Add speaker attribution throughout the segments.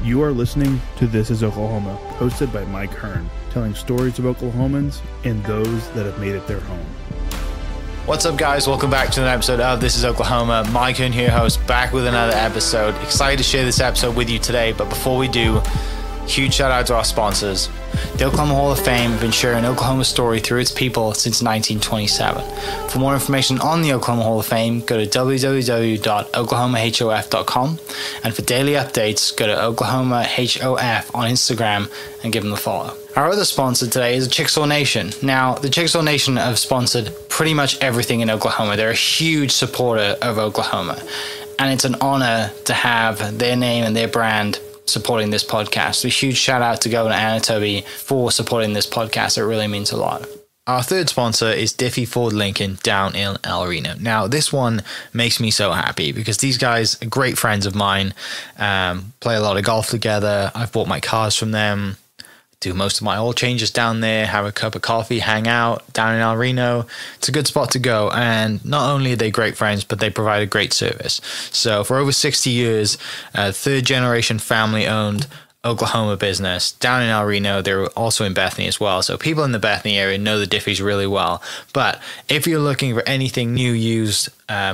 Speaker 1: You are listening to This is Oklahoma, hosted by Mike Hearn, telling stories of Oklahomans and those that have made it their home.
Speaker 2: What's up, guys? Welcome back to another episode of This is Oklahoma. Mike Hearn here, host, back with another episode. Excited to share this episode with you today, but before we do, huge shout out to our sponsors. The Oklahoma Hall of Fame have been sharing Oklahoma's story through its people since 1927. For more information on the Oklahoma Hall of Fame, go to www.oklahomahof.com. And for daily updates, go to OklahomaHOF on Instagram and give them a follow. Our other sponsor today is Chickasaw Nation. Now, the Chickasaw Nation have sponsored pretty much everything in Oklahoma. They're a huge supporter of Oklahoma. And it's an honor to have their name and their brand supporting this podcast. So a huge shout out to Governor Anatobi for supporting this podcast. It really means a lot. Our third sponsor is Diffie Ford Lincoln down in El Reno. Now, this one makes me so happy because these guys are great friends of mine, play a lot of golf together. I've bought my cars from them, do most of my oil changes down there, have a cup of coffee, hang out down in El Reno. It's a good spot to go. And not only are they great friends, but they provide a great service. So for over 60 years, third generation family owned Oklahoma business down in El Reno. They're also in Bethany as well. So people in the Bethany area know the Diffies really well. But if you're looking for anything new, used,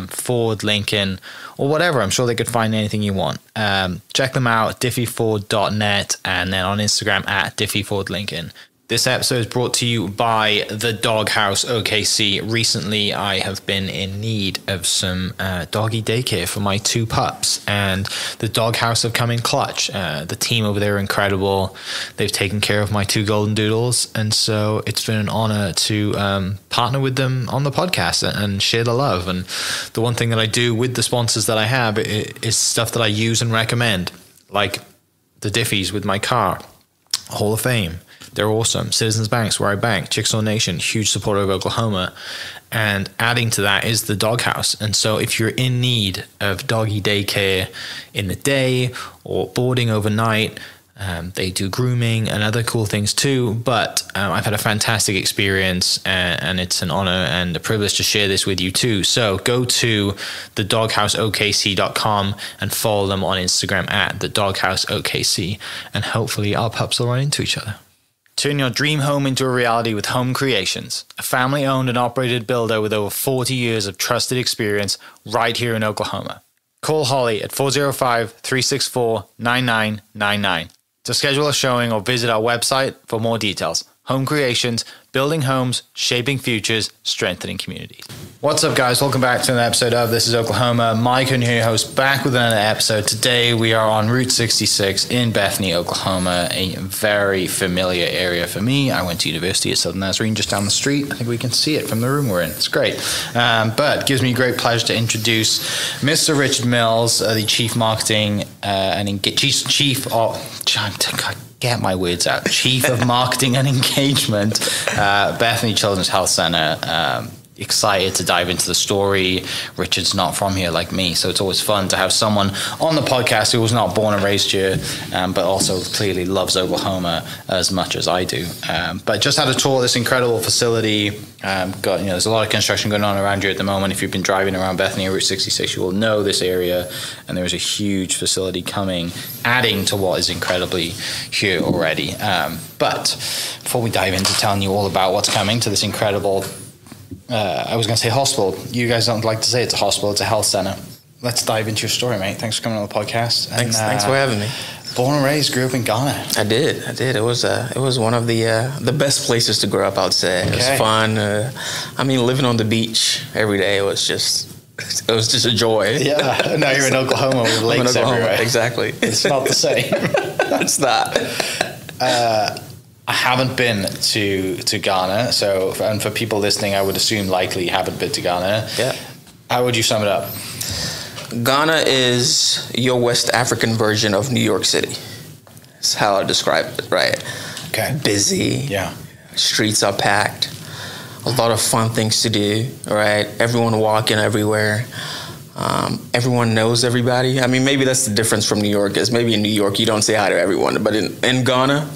Speaker 2: Ford, Lincoln, or whatever, I'm sure they could find anything you want. Check them out, diffieford.net, and then on Instagram at diffiefordlincoln. This episode is brought to you by the Doghouse OKC. Recently, I have been in need of some doggy daycare for my two pups, and the Doghouse have come in clutch. The team over there are incredible. They've taken care of my two golden doodles, and so it's been an honor to partner with them on the podcast and share the love. And the one thing that I do with the sponsors that I have is stuff that I use and recommend, like the Diffies with my car, Hall of Fame. They're awesome. Citizens Banks, where I bank. Chickasaw Nation, huge supporter of Oklahoma. And adding to that is the Doghouse. And so if you're in need of doggy daycare in the day or boarding overnight, they do grooming and other cool things too. But I've had a fantastic experience, and it's an honor and a privilege to share this with you too. So go to thedogHouseOKC.com and follow them on Instagram at thedogHouseOKC. And hopefully our pups will run into each other. Turn your dream home into a reality with Home Creations, a family-owned and operated builder with over 40 years of trusted experience right here in Oklahoma. Call Holly at 405-364-9999 to schedule a showing or visit our website for more details. Home Creations, building homes, shaping futures, strengthening communities. What's up, guys? Welcome back to another episode of This is Oklahoma. Mike Hearn here, host, back with another episode. Today we are on Route 66 in Bethany, Oklahoma, a very familiar area for me. I went to university at Southern Nazarene just down the street. I think we can see it from the room we're in. It's great. But it gives me great pleasure to introduce Mr. Richard Mills, the Chief Marketing Get my words out. Chief of Marketing and Engagement, Bethany Children's Health Center. Excited to dive into the story. Richard's not from here like me, so it's always fun to have someone on the podcast who was not born and raised here, but also clearly loves Oklahoma as much as I do. But just had a tour of this incredible facility. There's a lot of construction going on around here at the moment. If you've been driving around Bethany Route 66, you will know this area, and there's a huge facility coming, adding to what is incredibly here already. But before we dive into telling you all about what's coming to this incredible I was going to say hospital. You guys don't like to say it's a hospital. It's a health center. Let's dive into your story, mate. Thanks for coming on the podcast.
Speaker 3: Thanks for having me.
Speaker 2: Born and raised, grew up in Ghana.
Speaker 3: I did. It was one of the best places to grow up, I would say. Okay. It was fun. Living on the beach every day was just a joy.
Speaker 2: Yeah. Now you're in Oklahoma with lakes everywhere.
Speaker 3: Exactly.
Speaker 2: It's not the same.
Speaker 3: It's not.
Speaker 2: I haven't been to Ghana, and for people listening, I would assume likely you haven't been to Ghana.
Speaker 3: Yeah.
Speaker 2: How would you sum it up?
Speaker 3: Ghana is your West African version of New York City. That's how I describe it, right?
Speaker 2: Okay.
Speaker 3: Busy.
Speaker 2: Yeah.
Speaker 3: Streets are packed. A lot of fun things to do, right? Everyone walking everywhere. Everyone knows everybody. Maybe that's the difference from New York, is maybe in New York you don't say hi to everyone, but in Ghana,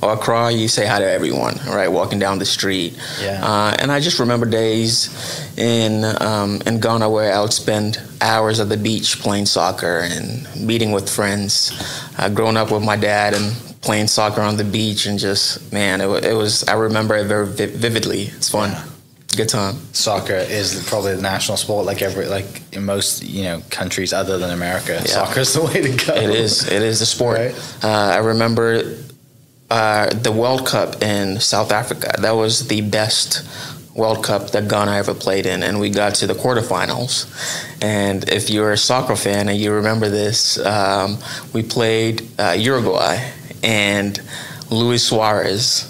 Speaker 3: or Accra, you say hi to everyone, right? Walking down the street.
Speaker 2: Yeah.
Speaker 3: And I just remember days in Ghana where I would spend hours at the beach playing soccer and meeting with friends. Growing up with my dad and playing soccer on the beach, and just, man, it was. I remember it very vividly. It's fun.
Speaker 2: Yeah.
Speaker 3: Good time.
Speaker 2: Soccer is probably the national sport, like in most countries other than America. Yeah. Soccer is the way to go.
Speaker 3: It is the sport. Right. I remember the World Cup in South Africa. That was the best World Cup that Ghana ever played in, and we got to the quarterfinals. And if you're a soccer fan and you remember this, we played Uruguay, and Luis Suarez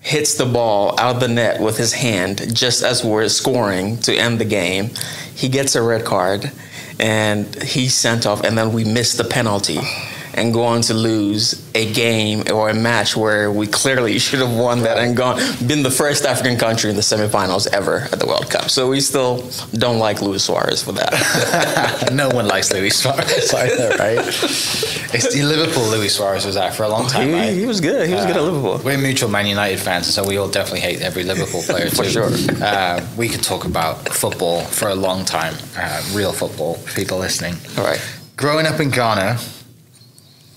Speaker 3: hits the ball out of the net with his hand just as we're scoring to end the game. He gets a red card, and he's sent off, and then we miss the penalty and go on to lose a game or a match where we clearly should have won that and been the first African country in the semifinals ever at the World Cup. So we still don't like Luis Suarez for that.
Speaker 2: No one likes Luis Suarez either, right? It's the Liverpool Luis Suarez was at for a long time, right?
Speaker 3: He was good. He was good at Liverpool.
Speaker 2: We're mutual Man United fans, so we all definitely hate every Liverpool player too.
Speaker 3: For sure.
Speaker 2: We could talk about football for a long time, real football, people listening.
Speaker 3: All right.
Speaker 2: Growing up in Ghana,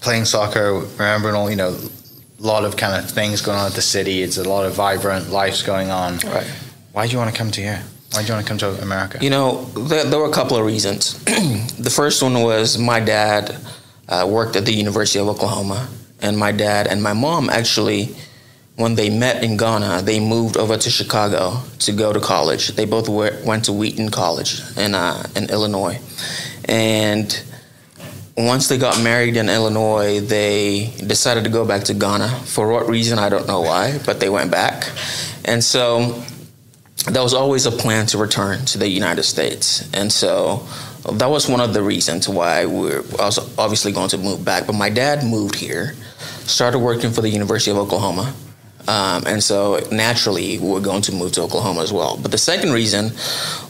Speaker 2: playing soccer, remembering all, a lot of kind of things going on at the city. It's a lot of vibrant lives going on.
Speaker 3: Right.
Speaker 2: Why do you want to come to here? Why do you want to come to America?
Speaker 3: There were a couple of reasons. The first one was my dad worked at the University of Oklahoma, and my dad and my mom actually, when they met in Ghana, they moved over to Chicago to go to college. They both went to Wheaton College in Illinois, and once they got married in Illinois, they decided to go back to Ghana. For what reason, I don't know why, but they went back. And so there was always a plan to return to the United States. And so that was one of the reasons why I was obviously going to move back. But my dad moved here, started working for the University of Oklahoma. And so naturally, we were going to move to Oklahoma as well. But the second reason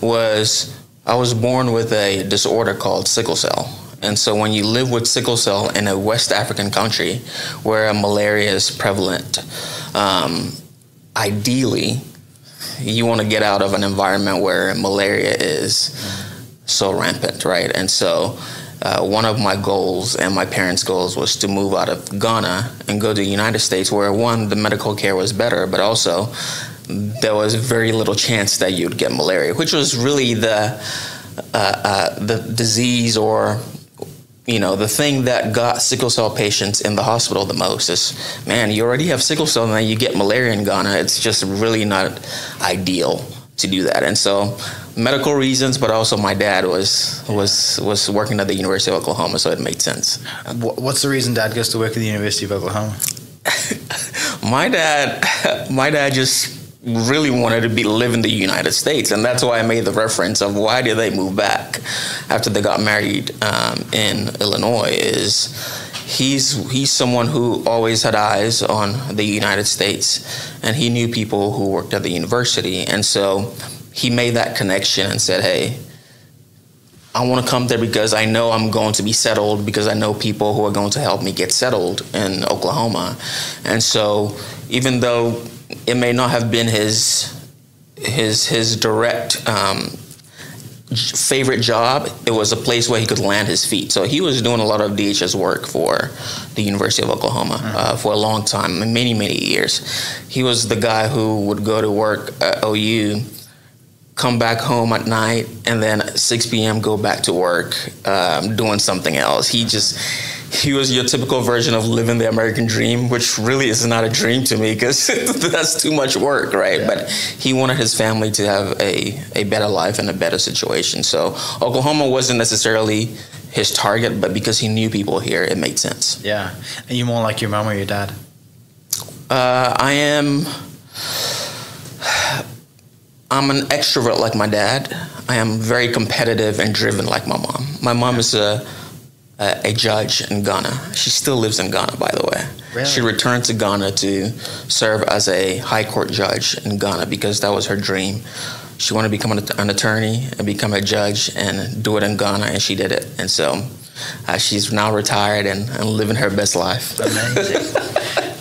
Speaker 3: was I was born with a disorder called sickle cell. And so when you live with sickle cell in a West African country where malaria is prevalent, ideally, you want to get out of an environment where malaria is so rampant, right? And so one of my goals and my parents' goals was to move out of Ghana and go to the United States where, one, the medical care was better, but also there was very little chance that you'd get malaria, which was really the disease or the thing that got sickle cell patients in the hospital the most is, man, you already have sickle cell and then you get malaria in Ghana. It's just really not ideal to do that. And so medical reasons, but also my dad was working at the University of Oklahoma, so it made sense.
Speaker 2: What's the reason Dad goes to work at the University of Oklahoma?
Speaker 3: My dad just really wanted to live in the United States, and that's why I made the reference of why did they move back after they got married in Illinois. Is he's someone who always had eyes on the United States, and he knew people who worked at the university, and so he made that connection and said, hey, I want to come there because I know I'm going to be settled, because I know people who are going to help me get settled in Oklahoma. And so even though it may not have been his direct favorite job, it was a place where he could land his feet. So he was doing a lot of DHS work for the University of Oklahoma for a long time, many, many years. He was the guy who would go to work at OU, come back home at night, and then at 6 p.m. go back to work doing something else. He was your typical version of living the American dream, which really is not a dream to me because that's too much work, right? Yeah. But he wanted his family to have a better life and a better situation. So Oklahoma wasn't necessarily his target, but because he knew people here, it made sense.
Speaker 2: Yeah. Are you more like your mom or your dad?
Speaker 3: I'm an extrovert like my dad. I am very competitive and driven like my mom. My mom is a judge in Ghana. She still lives in Ghana, by the way. Really? She returned to Ghana to serve as a high court judge in Ghana because that was her dream. She wanted to become an attorney and become a judge and do it in Ghana, and she did it. And so she's now retired and living her best life.
Speaker 2: Amazing.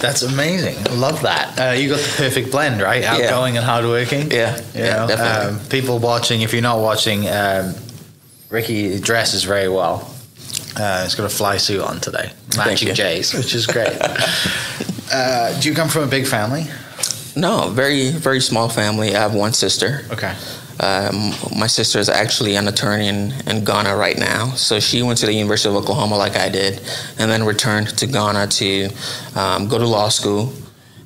Speaker 2: That's amazing. I love that. You got the perfect blend, right? Outgoing and hardworking.
Speaker 3: Yeah, definitely.
Speaker 2: People watching, if you're not watching, Ricky dresses very well. He's got a fly suit on today, matching J's, which is great. Do you come from a big family?
Speaker 3: No, very, very small family. I have one sister.
Speaker 2: Okay.
Speaker 3: My sister is actually an attorney in Ghana right now. So she went to the University of Oklahoma like I did, and then returned to Ghana to go to law school,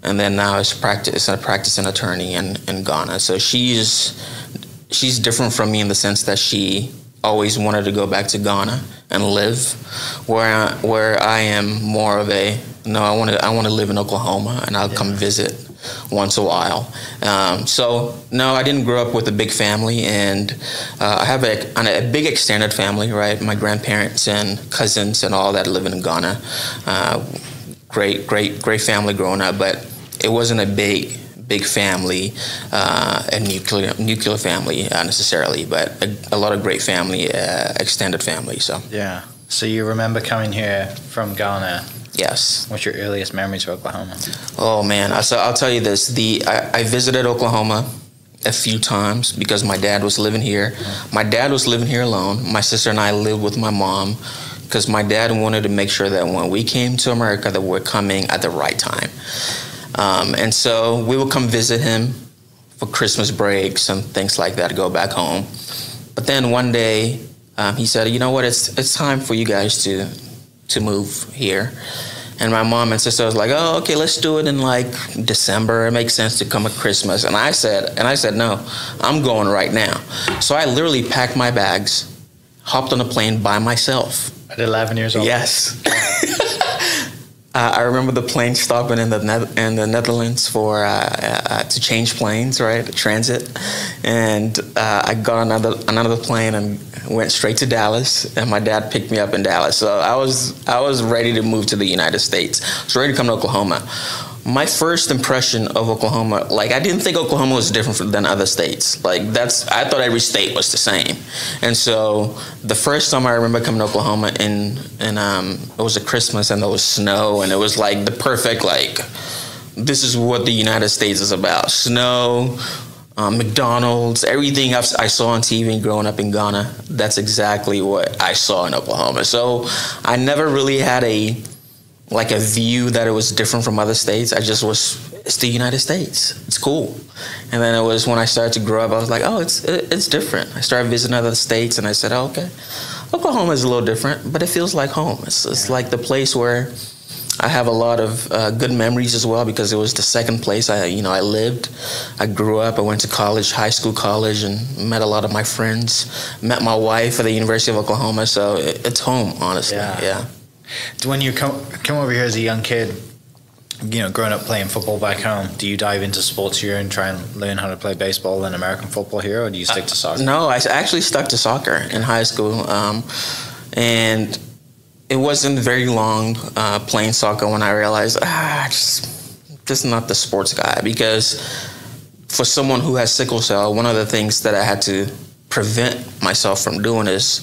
Speaker 3: and then now is a practicing attorney in Ghana. So she's different from me in the sense that she always wanted to go back to Ghana and live, where I am more of a no. I want to live in Oklahoma, and I'll come visit once a while. So no, I didn't grow up with a big family, and I have a big extended family, right? My grandparents and cousins and all that living in Ghana. Great family growing up, but it wasn't a big family, a nuclear family necessarily, but a lot of great family, extended family. So
Speaker 2: yeah. So you remember coming here from Ghana?
Speaker 3: Yes.
Speaker 2: What's your earliest memories of Oklahoma?
Speaker 3: Oh man, so I'll tell you this: I visited Oklahoma a few times because my dad was living here. My dad was living here alone. My sister and I lived with my mom because my dad wanted to make sure that when we came to America, that we're coming at the right time. And so we would come visit him for Christmas breaks and things like that, go back home. But then one day he said, you know what, it's time for you guys to move here. And my mom and sister was like, oh, okay, let's do it in like December. It makes sense to come at Christmas. And I said, no, I'm going right now. So I literally packed my bags, hopped on a plane by myself.
Speaker 2: At 11 years old?
Speaker 3: Yes. I remember the plane stopping in the Netherlands for to change planes, right? Transit, and I got another plane and went straight to Dallas. And my dad picked me up in Dallas. So I was ready to move to the United States. I was ready to come to Oklahoma. My first impression of Oklahoma, like I didn't think Oklahoma was different than other states. I thought every state was the same. And so the first time I remember coming to Oklahoma and it was a Christmas and there was snow and it was like the perfect, like, this is what the United States is about. Snow, McDonald's, everything I saw on TV growing up in Ghana, that's exactly what I saw in Oklahoma. So I never really had a view that it was different from other states. It's the United States. It's cool. And then it was when I started to grow up, I was like, oh, it's different. I started visiting other states and I said, oh, okay, Oklahoma is a little different, but it feels like home. It's like the place where I have a lot of good memories as well because it was the second place I lived. I grew up, I went to college, high school, college, and met a lot of my friends, met my wife at the University of Oklahoma. So it's home, honestly. Yeah.
Speaker 2: When you come over here as a young kid, growing up playing football back home, do you dive into sports here and try and learn how to play baseball and American football here, or do you stick to soccer? No, I actually stuck to soccer in high school, and it wasn't very long playing soccer when I realized just not the sports guy, because for someone who has sickle cell, one of the things that I had to prevent myself from doing is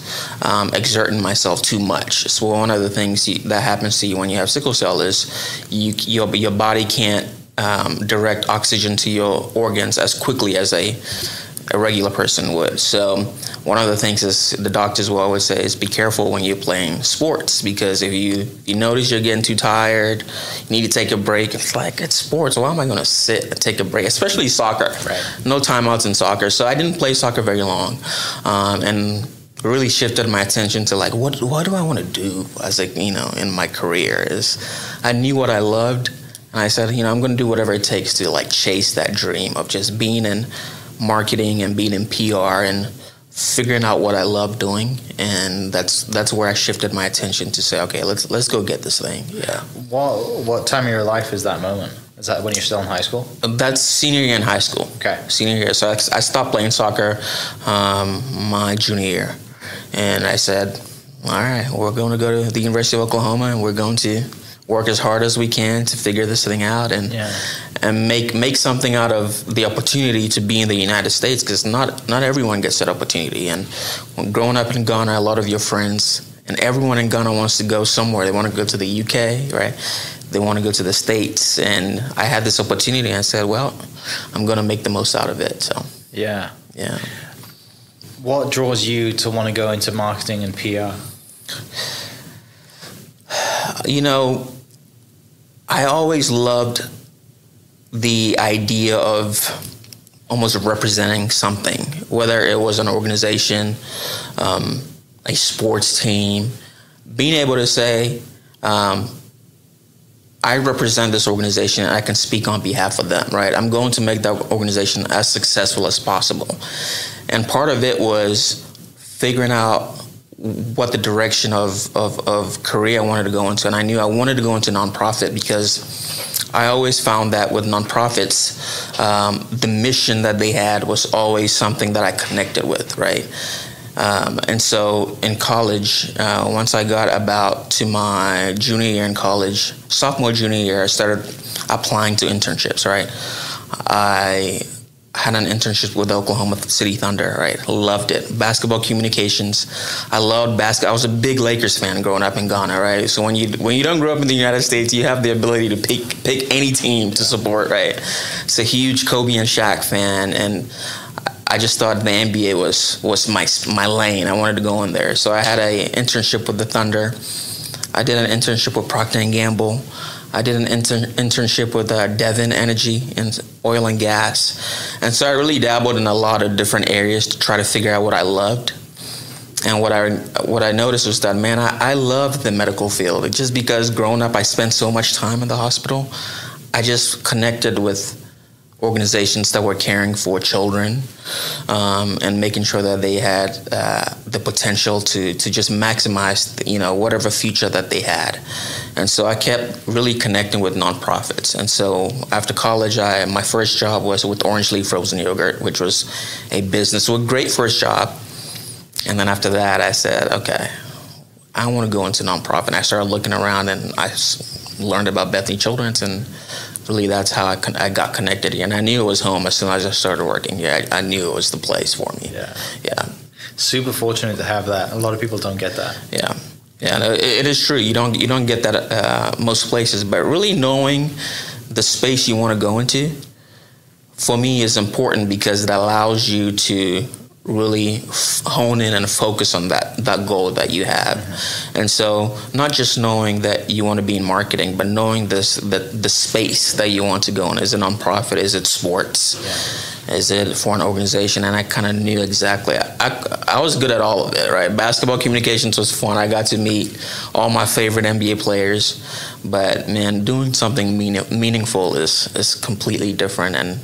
Speaker 2: exerting myself too much. So one of the things that happens to you when you have sickle cell is your body can't direct oxygen to your organs as quickly as a regular person would. So one of the things is the doctors will always say is be careful when you're playing sports, because if you notice you're getting too tired, you need to take a break. It's like, it's sports. Why am I going to sit and take a break? Especially soccer. Right. No timeouts in soccer. So I didn't play soccer very long, and really shifted my attention to like what do I want to do as in my career. Is I knew what I loved, and I said I'm going to do whatever it takes to like chase that dream of just being in marketing and being in PR and figuring out what I love doing. And that's where I shifted my attention to say, okay, let's go get this thing. Yeah. What time of your life is that moment? Is that when you're still in high school?
Speaker 3: That's senior year in high school. Okay. Senior year. So I stopped playing soccer my junior year. And I said, all right, we're going to go to the University of Oklahoma and we're going to work as hard as we can to figure this thing out and make something out of the opportunity to be in the United States, because not everyone gets that opportunity. And when growing up in Ghana, a lot of your friends and everyone in Ghana wants to go somewhere. They want to go to the UK, right? they want to go to the States, and I had this opportunity. And I said, well, I'm going to make the most out of it. So
Speaker 2: Yeah.
Speaker 3: yeah.
Speaker 2: What draws you to want to go into marketing and PR?
Speaker 3: You know, I always loved the idea of almost representing something, whether it was an organization, a sports team, being able to say, I represent this organization and I can speak on behalf of them, right? I'm going to make that organization as successful as possible. And part of it was figuring out what the direction of career I wanted to go into. And I knew I wanted to go into nonprofit because I always found that with nonprofits, the mission that they had was always something that I connected with, right? And so in college, once I got about to my junior year in college, sophomore, junior year, I started applying to internships, right? I had an internship with Oklahoma City Thunder, right? Loved it. Basketball communications. I loved basketball. I was a big Lakers fan growing up in Ghana, right? So when you don't grow up in the United States, you have the ability to pick any team to support, right? It's a huge Kobe and Shaq fan, and I just thought the NBA was my lane. I wanted to go in there. So I had an internship with the Thunder. I did an internship with Procter & Gamble. I did an internship with Devon Energy in oil and gas. And so I really dabbled in a lot of different areas to try to figure out what I loved. And what I noticed was that, man, I loved the medical field. Just because growing up I spent so much time in the hospital, I just connected with organizations that were caring for children, and making sure that they had the potential to just maximize, whatever future that they had. And so I kept really connecting with nonprofits. And so after college, my first job was with Orange Leaf Frozen Yogurt, which was a business, so a great first job. And then after that, I said, okay, I want to go into nonprofit. And I started looking around, and I learned about Bethany Children's, and really that's how I got connected here. And I knew it was home as soon as I started working. Yeah, I knew it was the place for me. Yeah.
Speaker 2: Super fortunate to have that. A lot of people don't get that.
Speaker 3: Yeah, no, it is true. You don't get that most places, but really knowing the space you want to go into, for me, is important because it allows you to really hone in and focus on that goal that you have. Mm-hmm. And so not just knowing that you want to be in marketing, but knowing the space that you want to go in. Is it nonprofit? Is it sports? Yeah. Is it for an organization? And I kind of knew exactly. I was good at all of it, right? Basketball communications was fun. I got to meet all my favorite NBA players. But, man, doing something meaningful is completely different. And,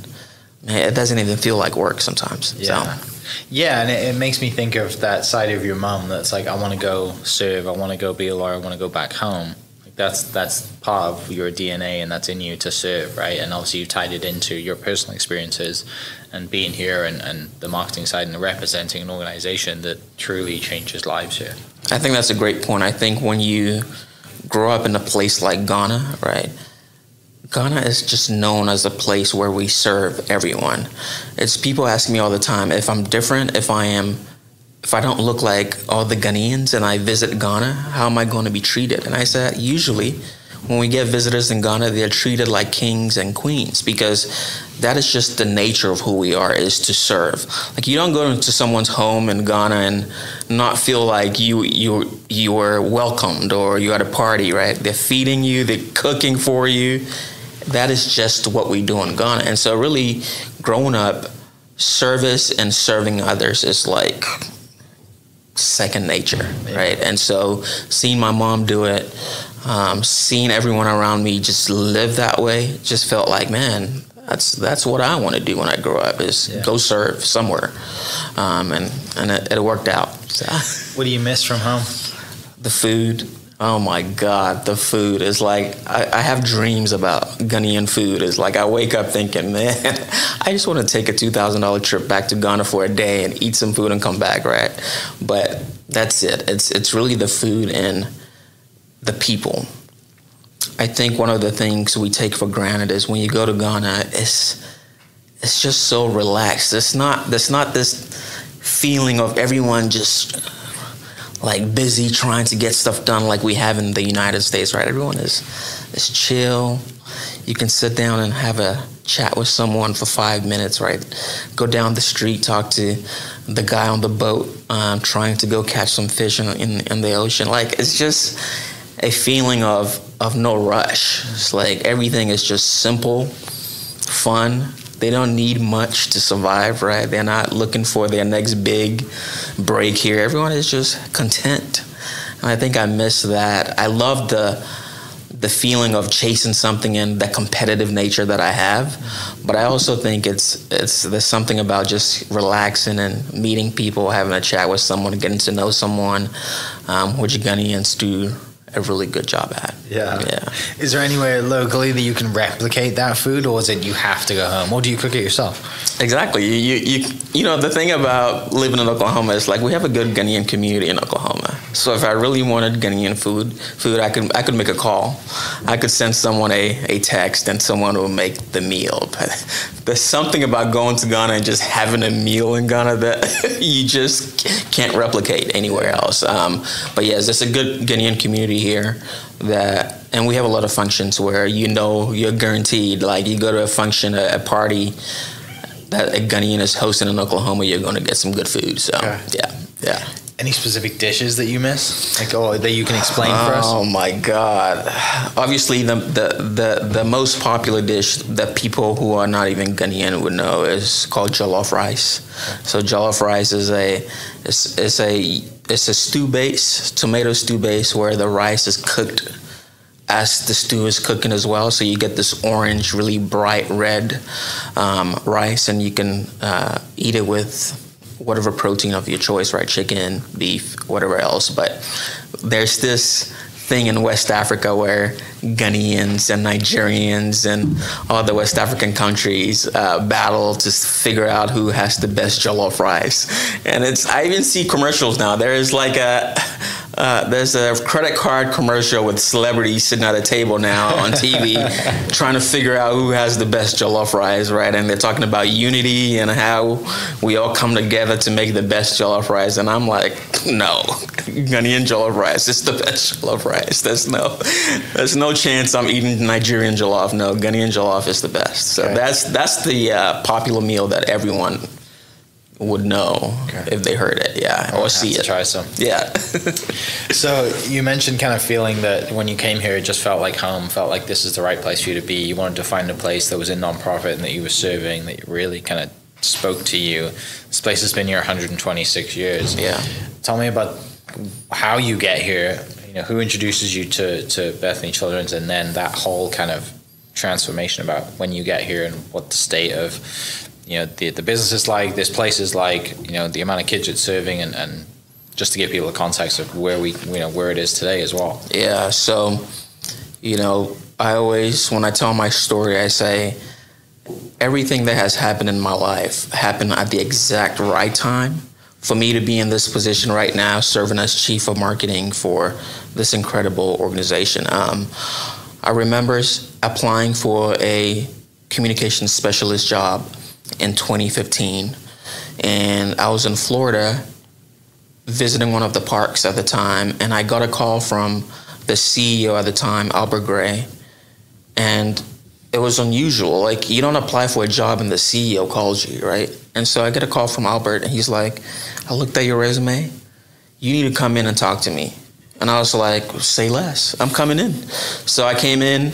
Speaker 3: man, it doesn't even feel like work sometimes.
Speaker 2: Yeah. So. Yeah, and it makes me think of that side of your mom that's like, I want to go serve, I want to go be a lawyer, I want to go back home. Like that's part of your DNA, and that's in you to serve, right? And obviously you tied it into your personal experiences and being here and the marketing side and representing an organization that truly changes lives here.
Speaker 3: I think that's a great point. I think when you grow up in a place like Ghana, right? Ghana is just known as a place where we serve everyone. It's people ask me all the time if I'm different, if I don't look like all the Ghanaians and I visit Ghana, how am I going to be treated? And I said, usually when we get visitors in Ghana, they're treated like kings and queens, because that is just the nature of who we are, is to serve. Like, you don't go into someone's home in Ghana and not feel like you were welcomed or you at a party, right? They're feeding you, they're cooking for you. That is just what we do in Ghana. And so really growing up, service and serving others is like second nature, right? And so seeing my mom do it, seeing everyone around me just live that way, just felt like, man, that's what I want to do when I grow up, is go serve somewhere. And it worked out. So.
Speaker 2: What do you miss from home?
Speaker 3: The food. Oh my God, the food is like, I have dreams about Ghanaian food. It's like I wake up thinking, man, I just want to take a $2,000 trip back to Ghana for a day and eat some food and come back, right? But that's it. It's really the food and the people. I think one of the things we take for granted is when you go to Ghana, it's just so relaxed. There's not this feeling of everyone just like busy trying to get stuff done like we have in the United States, right? Everyone is chill. You can sit down and have a chat with someone for 5 minutes, right? Go down the street, talk to the guy on the boat, trying to go catch some fish in the ocean. Like, it's just a feeling of no rush. It's like everything is just simple, fun. They don't need much to survive, right? They're not looking for their next big break here. Everyone is just content. And I think I miss that. I love the feeling of chasing something and the competitive nature that I have, but I also think there's something about just relaxing and meeting people, having a chat with someone, getting to know someone, which Ghanaians do a really good job at.
Speaker 2: Yeah. Is there anywhere locally that you can replicate that food, or is it you have to go home, or do you cook it yourself?
Speaker 3: Exactly. You know, the thing about living in Oklahoma is like we have a good Ghanaian community in Oklahoma. So if I really wanted Ghanaian food, I could make a call. I could send someone a text and someone will make the meal. But there's something about going to Ghana and just having a meal in Ghana that you just can't replicate anywhere else. But yes, there's a good Ghanaian community here and we have a lot of functions where you're guaranteed, like you go to a function, a party that a Ghanaian is hosting in Oklahoma, you're going to get some good food. So yeah.
Speaker 2: Any specific dishes that you miss, like, or that you can explain for us?
Speaker 3: Oh my God! Obviously, the most popular dish that people who are not even Ghanaian would know is called jollof rice. So jollof rice is a stew base, tomato stew base, where the rice is cooked as the stew is cooking as well. So you get this orange, really bright red rice, and you can eat it with whatever protein of your choice, right? Chicken, beef, whatever else. But there's this thing in West Africa where Ghanaians and Nigerians and all the West African countries battle to figure out who has the best jollof rice. And I even see commercials now. There's like there's a credit card commercial with celebrities sitting at a table now on TV trying to figure out who has the best jollof rice, right? And they're talking about unity and how we all come together to make the best jollof rice. And I'm like, no, Ghanaian jollof rice is the best jollof rice. There's no chance I'm eating Nigerian jollof. No, Ghanaian jollof is the best. So that's the popular meal that everyone would know if they heard it, or see it.
Speaker 2: Try some.
Speaker 3: Yeah.
Speaker 2: So you mentioned kind of feeling that when you came here, it just felt like home, felt like this is the right place for you to be. You wanted to find a place that was in nonprofit and that you were serving, that really kind of spoke to you. This place has been here 126 years.
Speaker 3: Yeah.
Speaker 2: Tell me about how you get here. You know, who introduces you to Bethany Children's, and then that whole kind of transformation about when you get here and what the state of, you know, the business is like, this place is like, you know, the amount of kids it's serving, and just to give people a context of where it is today as well.
Speaker 3: Yeah. So, you know, I always, when I tell my story, I say everything that has happened in my life happened at the exact right time for me to be in this position right now, serving as chief of marketing for this incredible organization. I remember applying for a communications specialist job in 2015, and I was in Florida visiting one of the parks at the time, and I got a call from the CEO at the time, Albert Gray, and it was unusual. Like, you don't apply for a job and the CEO calls you, right? And so I get a call from Albert, and he's like, I looked at your resume. You need to come in and talk to me. And I was like, say less. I'm coming in. So I came in,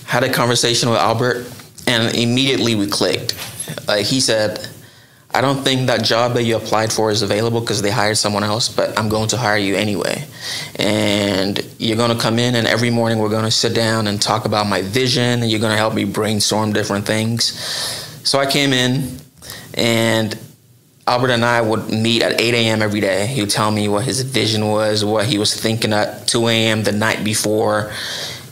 Speaker 3: had a conversation with Albert, and immediately we clicked. He said, I don't think that job that you applied for is available because they hired someone else, but I'm going to hire you anyway. And you're going to come in, and every morning we're going to sit down and talk about my vision, and you're going to help me brainstorm different things. So I came in, and Albert and I would meet at 8 a.m. every day. He would tell me what his vision was, what he was thinking at 2 a.m. the night before.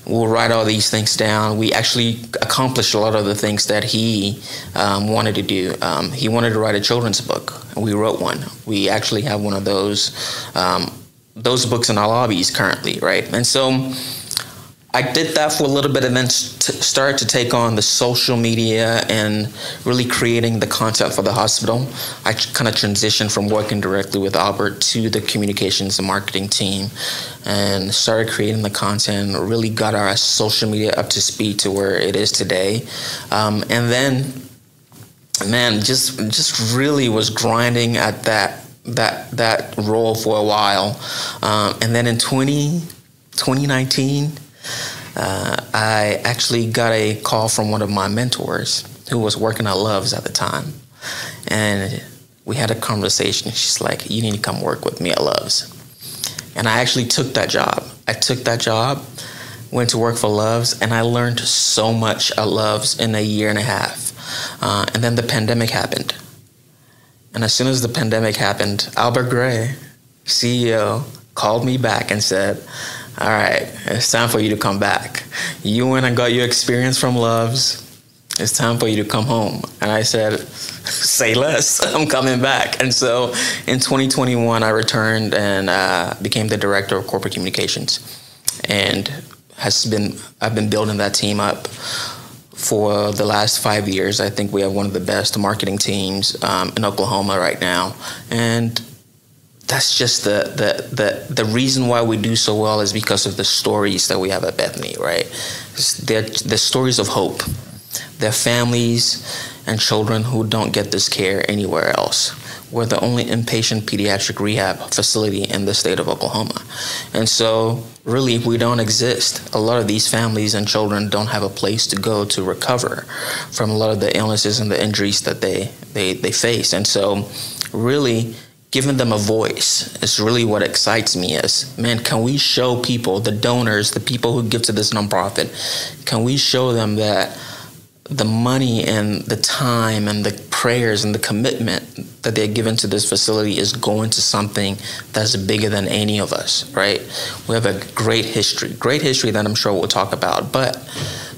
Speaker 3: We'll write all these things down. We actually accomplished a lot of the things that he wanted to do. He wanted to write a children's book, and we wrote one. We actually have one of those books in our lobbies currently, right? And so I did that for a little bit and then started to take on the social media and really creating the content for the hospital. I kind of transitioned from working directly with Albert to the communications and marketing team and started creating the content, really got our social media up to speed to where it is today. And then, man, just really was grinding at that role for a while. And then in 2019, I actually got a call from one of my mentors who was working at Love's at the time. And we had a conversation. She's like, you need to come work with me at Love's. And I actually took that job. Went to work for Love's, and I learned so much at Love's in a year and a half. And then the pandemic happened. And as soon as the pandemic happened, Albert Gray, CEO, called me back and said, all right, it's time for you to come back. You went and got your experience from Love's. It's time for you to come home. And I said, say less, I'm coming back. And so in 2021, I returned and became the director of corporate communications. And I've been building that team up for the last 5 years. I think we have one of the best marketing teams in Oklahoma right now. And that's just the reason why we do so well is because of the stories that we have at Bethany, right? They're the stories of hope. They're families and children who don't get this care anywhere else. We're the only inpatient pediatric rehab facility in the state of Oklahoma. And so really, we don't exist. A lot of these families and children don't have a place to go to recover from a lot of the illnesses and the injuries that they face. And so really, giving them a voice is really what excites me is, man, can we show people, the donors, the people who give to this nonprofit, can we show them that the money and the time and the prayers and the commitment that they're given to this facility is going to something that's bigger than any of us, right? We have a great history that I'm sure we'll talk about, but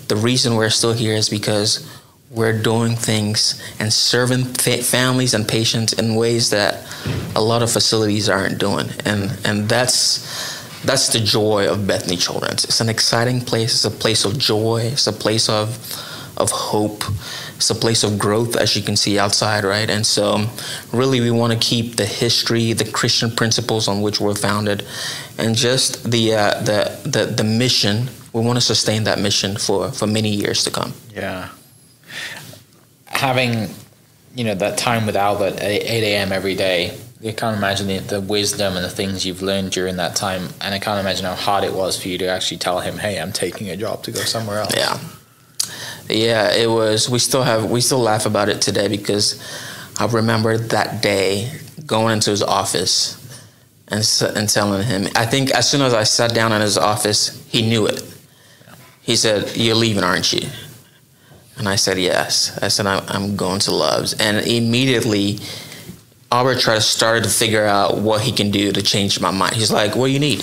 Speaker 3: the reason we're still here is because we're doing things and serving families and patients in ways that a lot of facilities aren't doing. And that's the joy of Bethany Children's. It's an exciting place. It's a place of joy. It's a place of hope. It's a place of growth, as you can see outside, right? And so really we want to keep the history, the Christian principles on which we're founded, and just the mission. We want to sustain that mission for many years to come.
Speaker 2: Yeah. Having, that time with Albert at 8 a.m. every day, you can't imagine the wisdom and the things you've learned during that time. And I can't imagine how hard it was for you to actually tell him, hey, I'm taking a job to go somewhere else.
Speaker 3: Yeah, it was. We still laugh about it today because I remember that day going into his office and telling him, I think as soon as I sat down in his office, he knew it. He said, you're leaving, aren't you? And I said, yes. I said, I'm going to Love's. And immediately, Albert started to figure out what he can do to change my mind. He's like, what do you need?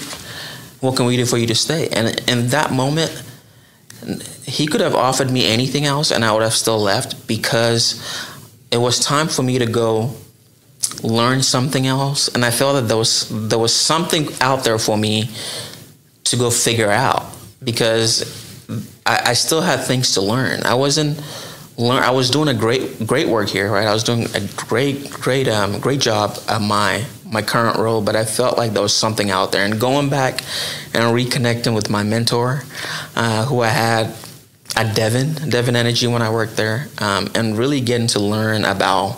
Speaker 3: What can we do for you to stay? And in that moment, he could have offered me anything else and I would have still left, because it was time for me to go learn something else. And I felt that there was something out there for me to go figure out, because I still had things to learn. I was doing a great work here, right? I was doing a great job at my current role, but I felt like there was something out there. And going back and reconnecting with my mentor, who I had at Devon Energy when I worked there, and really getting to learn about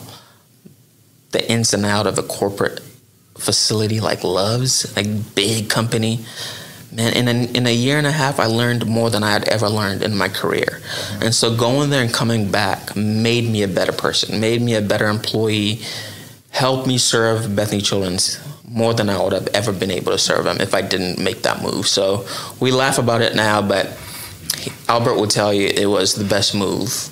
Speaker 3: the ins and out of a corporate facility like Love's, a big company. Man, in a year and a half, I learned more than I had ever learned in my career. And so going there and coming back made me a better person, made me a better employee, helped me serve Bethany Children's more than I would have ever been able to serve them if I didn't make that move. So we laugh about it now, but Albert would tell you it was the best move.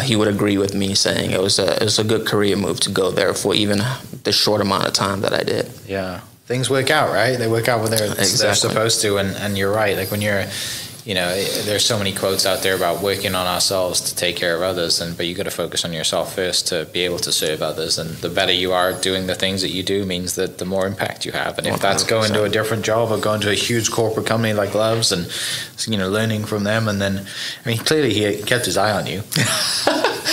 Speaker 3: He would agree with me, saying it was a good career move to go there for even the short amount of time that I did.
Speaker 2: Yeah. Things work out, right? They work out when they're supposed to, and you're right. Like when you're there's so many quotes out there about working on ourselves to take care of others, but you got to focus on yourself first to be able to serve others. And the better you are doing the things that you do means that the more impact you have. And if that's going to a different job or going to a huge corporate company like Loves and learning from them, and then clearly he kept his eye on you.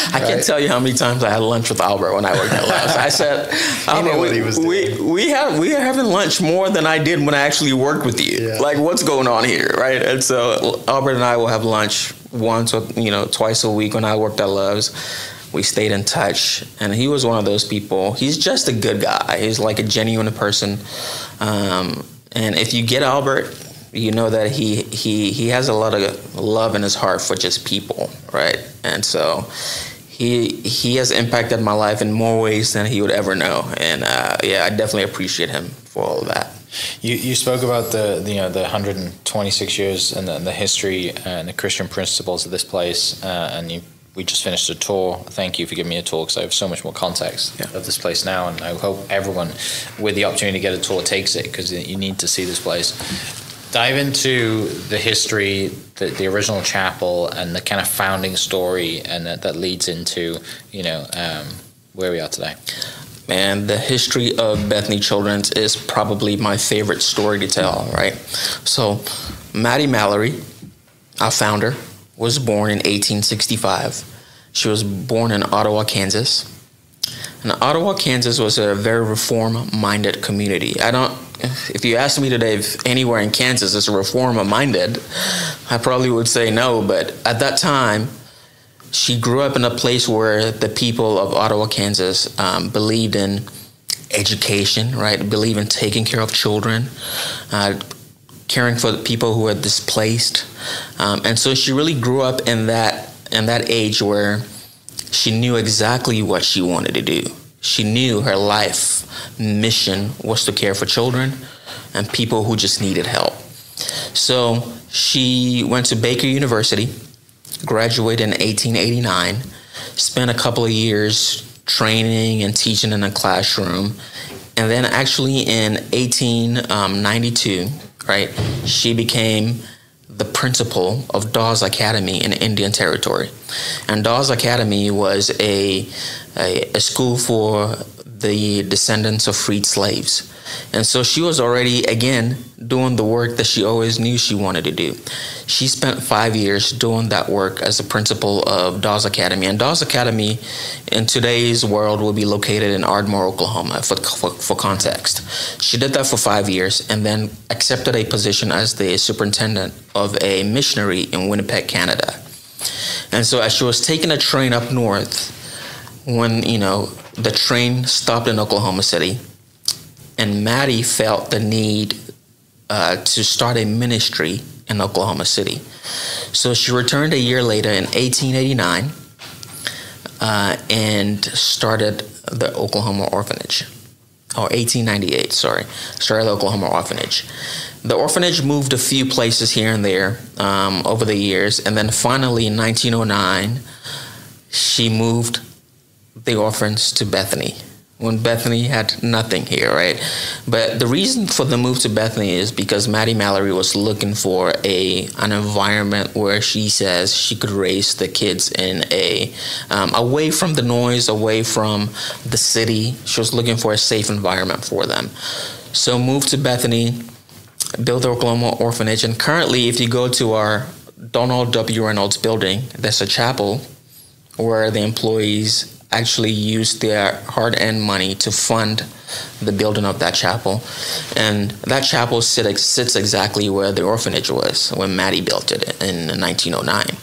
Speaker 3: I can't tell you how many times I had lunch with Albert when I worked at Loves. I said, Albert, we are having lunch more than I did when I actually worked with you. Yeah. Like, what's going on here, right? And so Albert and I will have lunch once or twice a week when I worked at Loves. We stayed in touch, and he was one of those people. He's just a good guy. He's like a genuine person. And if you get Albert, you know that he has a lot of love in his heart for just people, right? And so he has impacted my life in more ways than he would ever know. And I definitely appreciate him for all of that.
Speaker 2: You spoke about the 126 years and the history and the Christian principles of this place, and we just finished a tour. Thank you for giving me a tour, because I have so much more context of this place now, and I hope everyone with the opportunity to get a tour takes it, because you need to see this place. Dive into the history, the original chapel, and the kind of founding story, and that leads into where we are today.
Speaker 3: Man, the history of Bethany Children's is probably my favorite story to tell, right? So, Maddie Mallory, our founder, was born in 1865. She was born in Ottawa, Kansas. And Ottawa, Kansas was a very reform-minded community. If you asked me today if anywhere in Kansas is reform-minded, I probably would say no. But at that time, she grew up in a place where the people of Ottawa, Kansas believed in education, right? Believed in taking care of children, caring for the people who were displaced. And so she really grew up in that age where she knew exactly what she wanted to do. She knew her life mission was to care for children and people who just needed help. So she went to Baker University, graduated in 1889, spent a couple of years training and teaching in a classroom, and then actually in 1892, right, she became the principal of Dawes Academy in Indian Territory. And Dawes Academy was a school for the descendants of freed slaves. And so she was already, again, doing the work that she always knew she wanted to do. She spent 5 years doing that work as the principal of Dawes Academy. And Dawes Academy, in today's world, will be located in Ardmore, Oklahoma, for context. She did that for 5 years and then accepted a position as the superintendent of a missionary in Winnipeg, Canada. And so as she was taking a train up north, when, the train stopped in Oklahoma City, and Maddie felt the need to start a ministry in Oklahoma City. So she returned a year later in 1889 and started the Oklahoma Orphanage. Or 1898, sorry. Started the Oklahoma Orphanage. The orphanage moved a few places here and there over the years, and then finally in 1909, she moved the orphans to Bethany, when Bethany had nothing here, right? But the reason for the move to Bethany is because Maddie Mallory was looking for an environment where she says she could raise the kids in away from the noise, away from the city. She was looking for a safe environment for them. So moved to Bethany, built the Oklahoma Orphanage, and currently if you go to our Donald W. Reynolds building, there's a chapel where the employees actually used their hard-earned money to fund the building of that chapel. And that chapel sits exactly where the orphanage was when Maddie built it in 1909.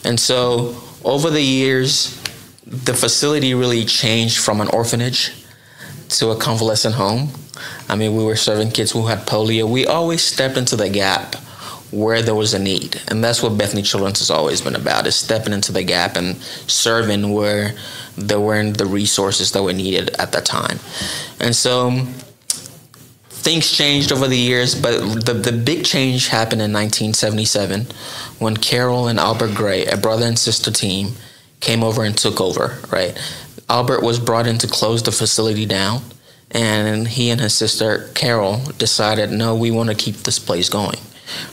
Speaker 3: And so over the years, the facility really changed from an orphanage to a convalescent home. I mean, we were serving kids who had polio. We always stepped into the gap where there was a need. And that's what Bethany Children's has always been about, is stepping into the gap and serving where there weren't the resources that were needed at that time. And so things changed over the years, but the big change happened in 1977 when Carol and Albert Gray, a brother and sister team, came over and took over, right? Albert was brought in to close the facility down, and he and his sister Carol decided, no, we want to keep this place going.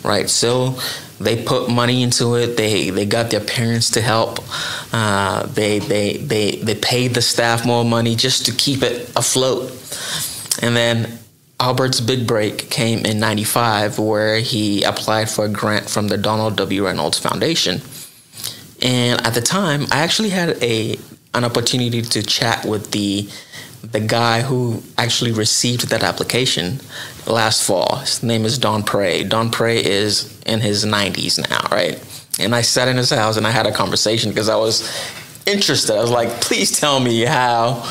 Speaker 3: right? So they put money into it. They got their parents to help. They paid the staff more money just to keep it afloat. And then Albert's big break came in '95, where he applied for a grant from the Donald W. Reynolds Foundation. And at the time, I actually had an opportunity to chat with the guy who actually received that application last fall. His name is Don Prey. Don Prey is in his 90s now, right? And I sat in his house and I had a conversation because I was interested. I was like, please tell me how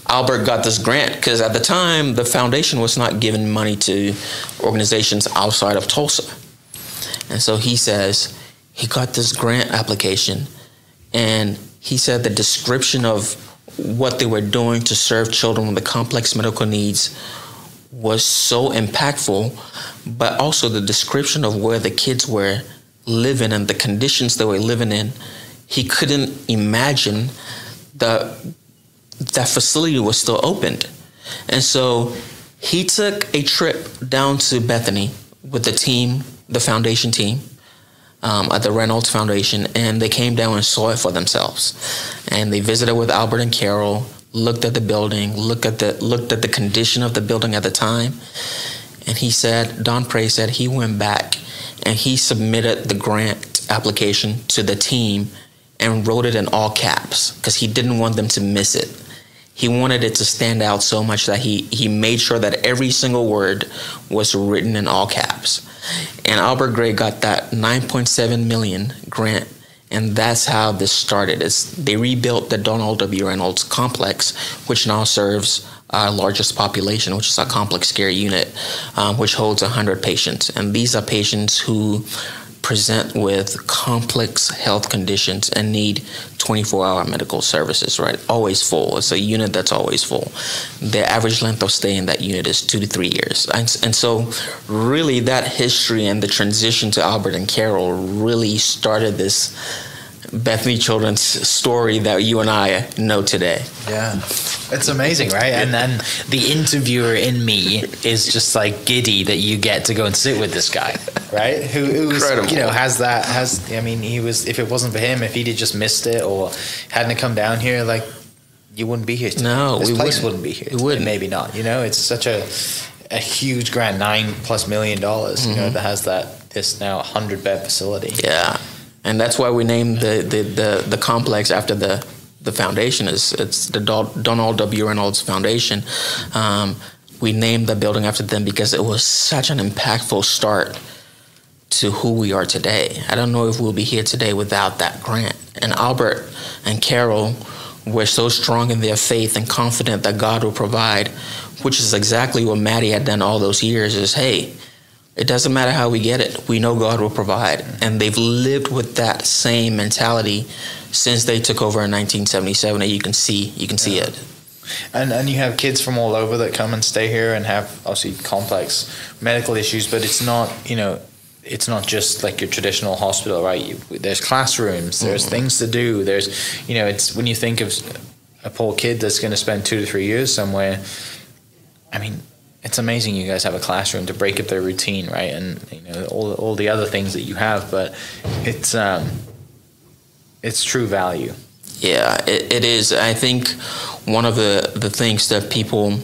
Speaker 3: Albert got this grant, because at the time the foundation was not giving money to organizations outside of Tulsa. And so he says he got this grant application, and he said the description of what they were doing to serve children with the complex medical needs was so impactful, but also the description of where the kids were living and the conditions they were living in, he couldn't imagine that facility was still opened. And so he took a trip down to Bethany with the team, the foundation team, at the Reynolds Foundation, and they came down and saw it for themselves. And they visited with Albert and Carol, looked at the building, looked at the condition of the building at the time. And he said, Don Prey said he went back and he submitted the grant application to the team and wrote it in all caps because he didn't want them to miss it. He wanted it to stand out so much that he made sure that every single word was written in all caps. And Albert Gray got that $9.7 million grant, and that's how this started. They rebuilt the Donald W. Reynolds complex, which now serves our largest population, which is our complex care unit, which holds 100 patients. And these are patients who present with complex health conditions and need 24-hour medical services, right? Always full. It's a unit that's always full. The average length of stay in that unit is 2 to 3 years. And so really that history and the transition to Albert and Carol really started this Bethany Children's story that you and I know today.
Speaker 2: Yeah, it's amazing, right? And then the interviewer in me is just like giddy that you get to go and sit with this guy, right? Who's, you know, I mean, he was, if it wasn't for him, if he'd just missed it or hadn't come down here, like, you wouldn't be here today.
Speaker 3: No,
Speaker 2: this place wouldn't be here.
Speaker 3: It wouldn't.
Speaker 2: Maybe not. You know, it's such a huge grant, $9+ million, you know, that has this now 100-bed facility.
Speaker 3: Yeah. And that's why we named the complex after the foundation. It's the Donald W. Reynolds Foundation. We named the building after them because it was such an impactful start to who we are today. I don't know if we'll be here today without that grant. And Albert and Carol were so strong in their faith and confident that God will provide, which is exactly what Maddie had done all those years, is, hey, it doesn't matter how we get it. We know God will provide. And they've lived with that same mentality since they took over in 1977. And you can see it.
Speaker 2: And you have kids from all over that come and stay here and have obviously complex medical issues, but it's not, you know, it's not just like your traditional hospital, right? There's classrooms, there's things to do. There's, you know, it's when you think of a poor kid that's going to spend 2 to 3 years somewhere, I mean, it's amazing you guys have a classroom to break up their routine, right? And, you know, all the other things that you have, but it's true value.
Speaker 3: Yeah, it is. I think one of the things that people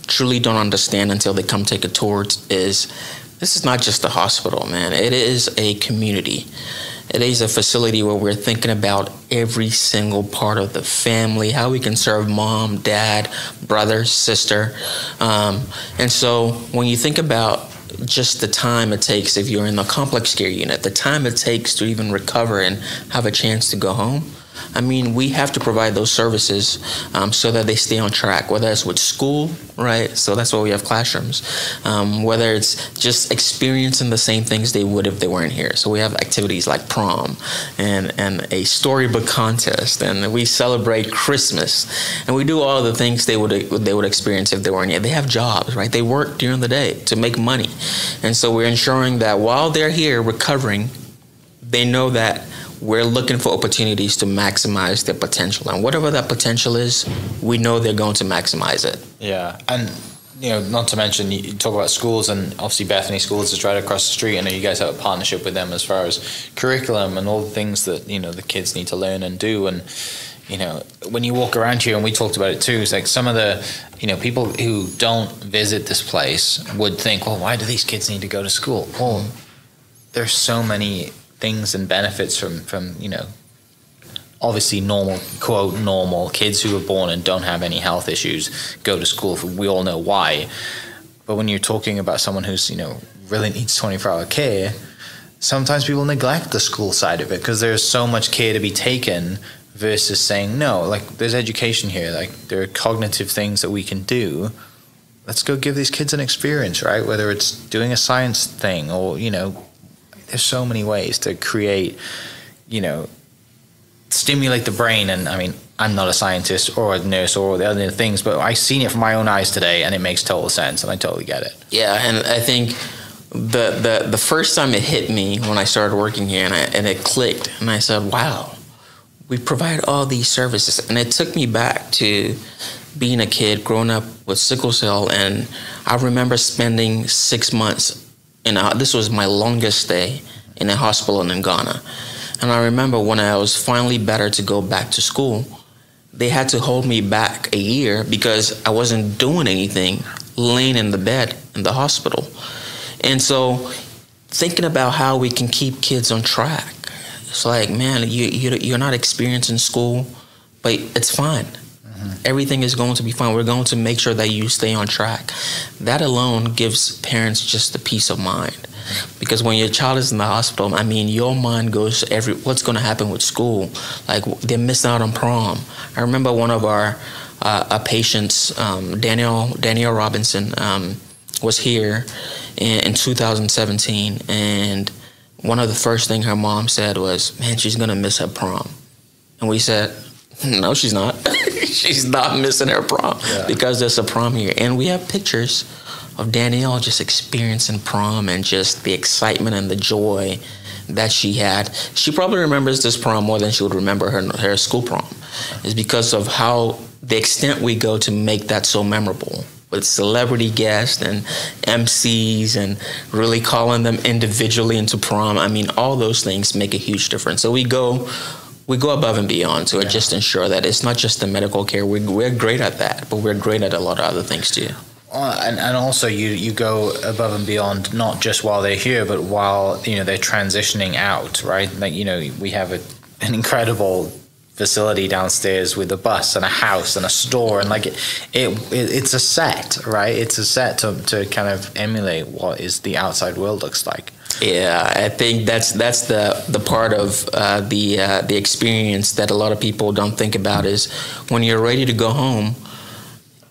Speaker 3: truly don't understand until they come take a tour is this is not just a hospital, man. It is a community. It is a facility where we're thinking about every single part of the family, how we can serve mom, dad, brother, sister. And so when you think about just the time it takes if you're in the complex care unit, the time it takes to even recover and have a chance to go home, I mean, we have to provide those services so that they stay on track, whether it's with school, right? So that's why we have classrooms. Whether it's just experiencing the same things they would if they weren't here. So we have activities like prom and a storybook contest, and we celebrate Christmas, and we do all the things they would experience if they weren't here. They have jobs, right? They work during the day to make money. And so we're ensuring that while they're here recovering, they know that we're looking for opportunities to maximize their potential. And whatever that potential is, we know they're going to maximize it.
Speaker 2: Yeah. And not to mention, you talk about schools, and obviously Bethany Schools is right across the street. I know you guys have a partnership with them as far as curriculum and all the things that, the kids need to learn and do. And, when you walk around here, and we talked about it too, it's like some of the, people who don't visit this place would think, well, why do these kids need to go to school? Well, there's so many things and benefits from obviously normal kids who are born and don't have any health issues go to school. We all know why. But when you're talking about someone who's, really needs 24-hour care, sometimes people neglect the school side of it because there's so much care to be taken versus saying, no, like there's education here. Like there are cognitive things that we can do. Let's go give these kids an experience, right? Whether it's doing a science thing or, there's so many ways to create, stimulate the brain. And I mean, I'm not a scientist or a nurse or the other things, but I've seen it from my own eyes today, and it makes total sense, and I totally get it.
Speaker 3: Yeah, and I think the first time it hit me when I started working here, and it clicked, and I said, wow, we provide all these services. And it took me back to being a kid growing up with sickle cell, and I remember spending 6 months, this was my longest stay in a hospital in Ghana. And I remember when I was finally better to go back to school, they had to hold me back a year because I wasn't doing anything, laying in the bed in the hospital. And so thinking about how we can keep kids on track, it's like, man, you're not experiencing school, but it's fine. Everything is going to be fine. We're going to make sure that you stay on track. That alone gives parents just a peace of mind. Because when your child is in the hospital, I mean, your mind goes to what's going to happen with school. Like, they missed out on prom. I remember one of our patients, Danielle Robinson, was here in 2017. And one of the first things her mom said was, man, she's going to miss her prom. And we said, no, she's not. She's not missing her prom because there's a prom here. And we have pictures of Danielle just experiencing prom and just the excitement and the joy that she had. She probably remembers this prom more than she would remember her school prom. It's because of how the extent we go to make that so memorable with celebrity guests and MCs and really calling them individually into prom. I mean, all those things make a huge difference. So we go above and beyond to just ensure that it's not just the medical care. We're great at that, but we're great at a lot of other things too.
Speaker 2: And also you go above and beyond, not just while they're here, but while they're transitioning out, right? Like we have an incredible facility downstairs with a bus and a house and a store, and like it's a set, right? It's a set to kind of emulate what is the outside world looks like.
Speaker 3: Yeah, I think that's the part of the experience that a lot of people don't think about is when you're ready to go home.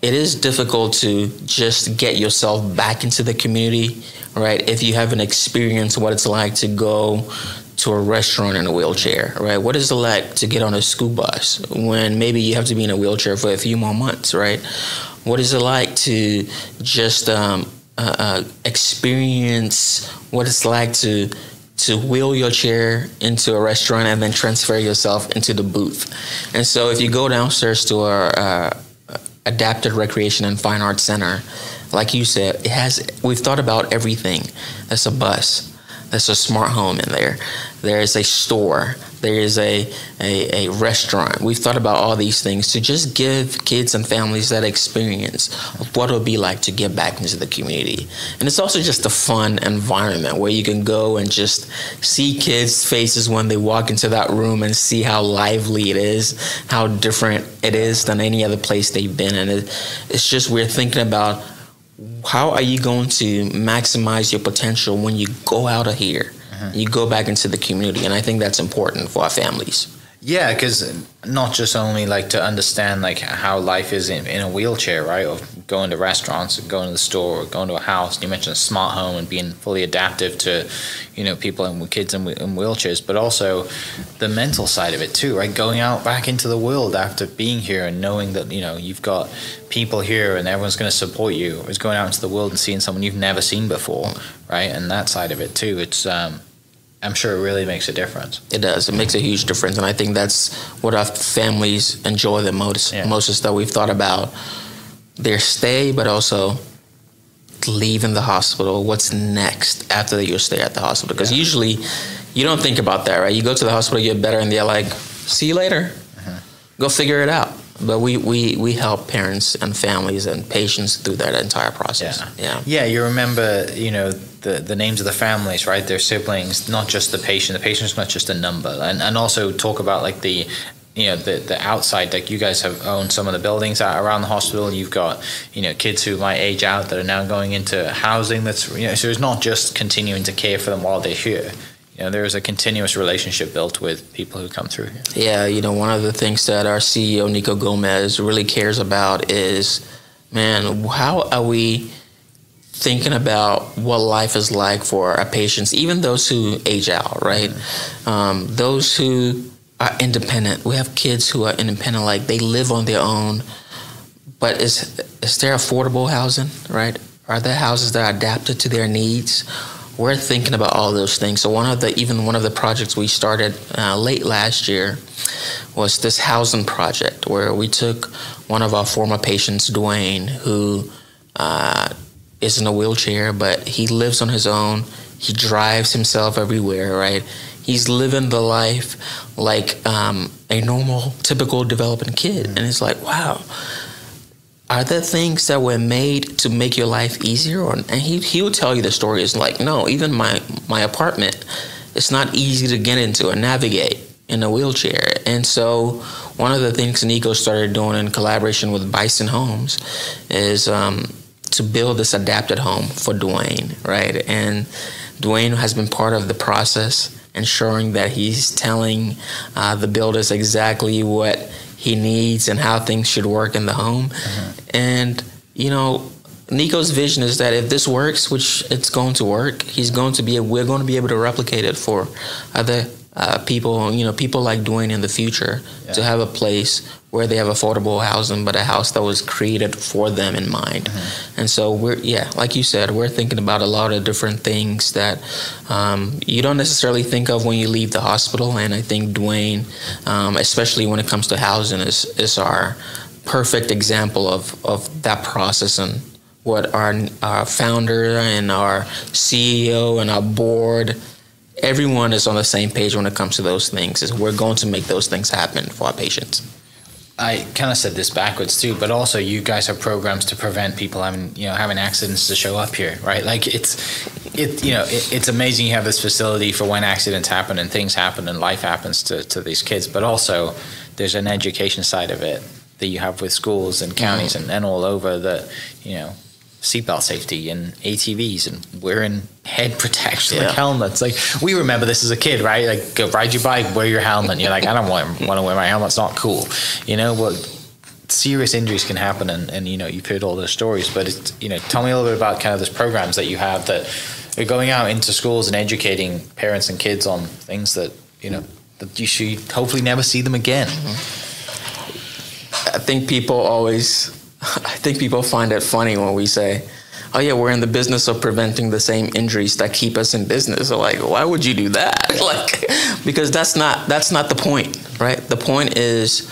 Speaker 3: It is difficult to just get yourself back into the community, right? If you haven't experienced what it's like to go to a restaurant in a wheelchair, right? What is it like to get on a school bus when maybe you have to be in a wheelchair for a few more months, right? What is it like to just experience what it's like to wheel your chair into a restaurant and then transfer yourself into the booth? And so if you go downstairs to our Adapted Recreation and Fine Arts Center, like you said, we've thought about everything. There's a bus, there's a smart home in there, there's a store, there is a restaurant. We've thought about all these things to just give kids and families that experience of what it would be like to get back into the community. And it's also just a fun environment where you can go and just see kids' faces when they walk into that room and see how lively it is, how different it is than any other place they've been. And it's just, we're thinking about how are you going to maximize your potential when you go out of here? You go back into the community, and I think that's important for our families.
Speaker 2: Yeah, because not just only like to understand like how life is in a wheelchair, right? Or going to restaurants, or going to the store, or going to a house. You mentioned a smart home and being fully adaptive to, people and kids in wheelchairs, but also the mental side of it too, right? Going out back into the world after being here and knowing that you've got people here and everyone's going to support you. It's going out into the world and seeing someone you've never seen before, right? And that side of it too. It's I'm sure it really makes a difference.
Speaker 3: It does. It makes a huge difference. And I think that's what our families enjoy the most. Most is that we've thought about their stay, but also leaving the hospital, what's next after your stay at the hospital? Because usually you don't think about that, right? You go to the hospital, you get better, and they're like, see you later. Go figure it out. But we help parents and families and patients through that entire process.
Speaker 2: Yeah, you remember, the names of the families, right? Their siblings, not just the patient. The patient's not just a number. And also talk about like the outside, like you guys have owned some of the buildings out around the hospital. You've got, kids who might age out that are now going into housing that's, so it's not just continuing to care for them while they're here. There's a continuous relationship built with people who come through here.
Speaker 3: Yeah, one of the things that our CEO, Nico Gomez, really cares about is, man, how are we thinking about what life is like for our patients, even those who age out, right? Those who are independent. We have kids who are independent, like they live on their own, but is there affordable housing, right? Are there houses that are adapted to their needs? We're thinking about all those things. So one of the projects we started late last year was this housing project where we took one of our former patients, Dwayne, who is in a wheelchair, but he lives on his own. He drives himself everywhere, right? He's living the life like a normal, typical developing kid. And it's like, wow. Are there things that were made to make your life easier? And he will tell you the story. It's like, no, even my apartment, it's not easy to get into and navigate in a wheelchair. And so one of the things Nico started doing in collaboration with Bison Homes is to build this adapted home for Dwayne, right? And Dwayne has been part of the process, ensuring that he's telling the builders exactly what he needs and how things should work in the home. And, Nico's vision is that if this works, which it's going to work, we're going to be able to replicate it for other people, people like Dwayne in the future, to have a place where they have affordable housing, but a house that was created for them in mind. And so like you said, we're thinking about a lot of different things that you don't necessarily think of when you leave the hospital. And I think Dwayne, especially when it comes to housing, is our perfect example of that process, and what our founder and our CEO and our board, everyone is on the same page when it comes to those things. Is we're going to make those things happen for our patients.
Speaker 2: I kind of said this backwards too, but also you guys have programs to prevent people having accidents to show up here, right? Like it's amazing you have this facility for when accidents happen and things happen and life happens to these kids, but also there's an education side of it that you have with schools and counties and all over that, seatbelt safety and ATVs and wearing head protection, like helmets. Like, we remember this as a kid, right? Like, go ride your bike, wear your helmet. And you're like, I don't want to wear my helmet. It's not cool. But serious injuries can happen. And you've heard all those stories. But, tell me a little bit about kind of those programs that you have that are going out into schools and educating parents and kids on things that, that you should hopefully never see them again.
Speaker 3: I think people find it funny when we say, oh yeah, we're in the business of preventing the same injuries that keep us in business. So like, why would you do that? Because that's not the point, right? The point is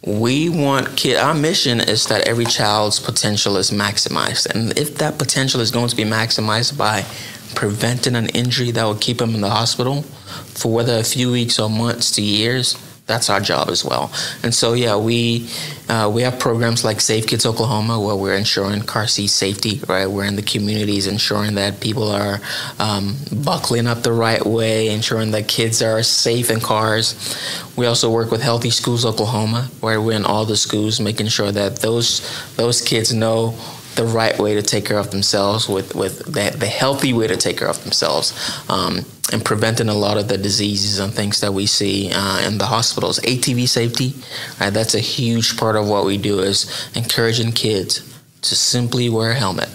Speaker 3: our mission is that every child's potential is maximized. And if that potential is going to be maximized by preventing an injury that would keep them in the hospital for whether a few weeks or months to years, that's our job as well. And so, we have programs like Safe Kids Oklahoma, where we're ensuring car seat safety, right? We're in the communities ensuring that people are buckling up the right way, ensuring that kids are safe in cars. We also work with Healthy Schools Oklahoma, where we're in all the schools, making sure that those kids know the right way to take care of themselves, with the healthy way to take care of themselves, and preventing a lot of the diseases and things that we see in the hospitals. ATV safety, right? That's a huge part of what we do, is encouraging kids to simply wear a helmet.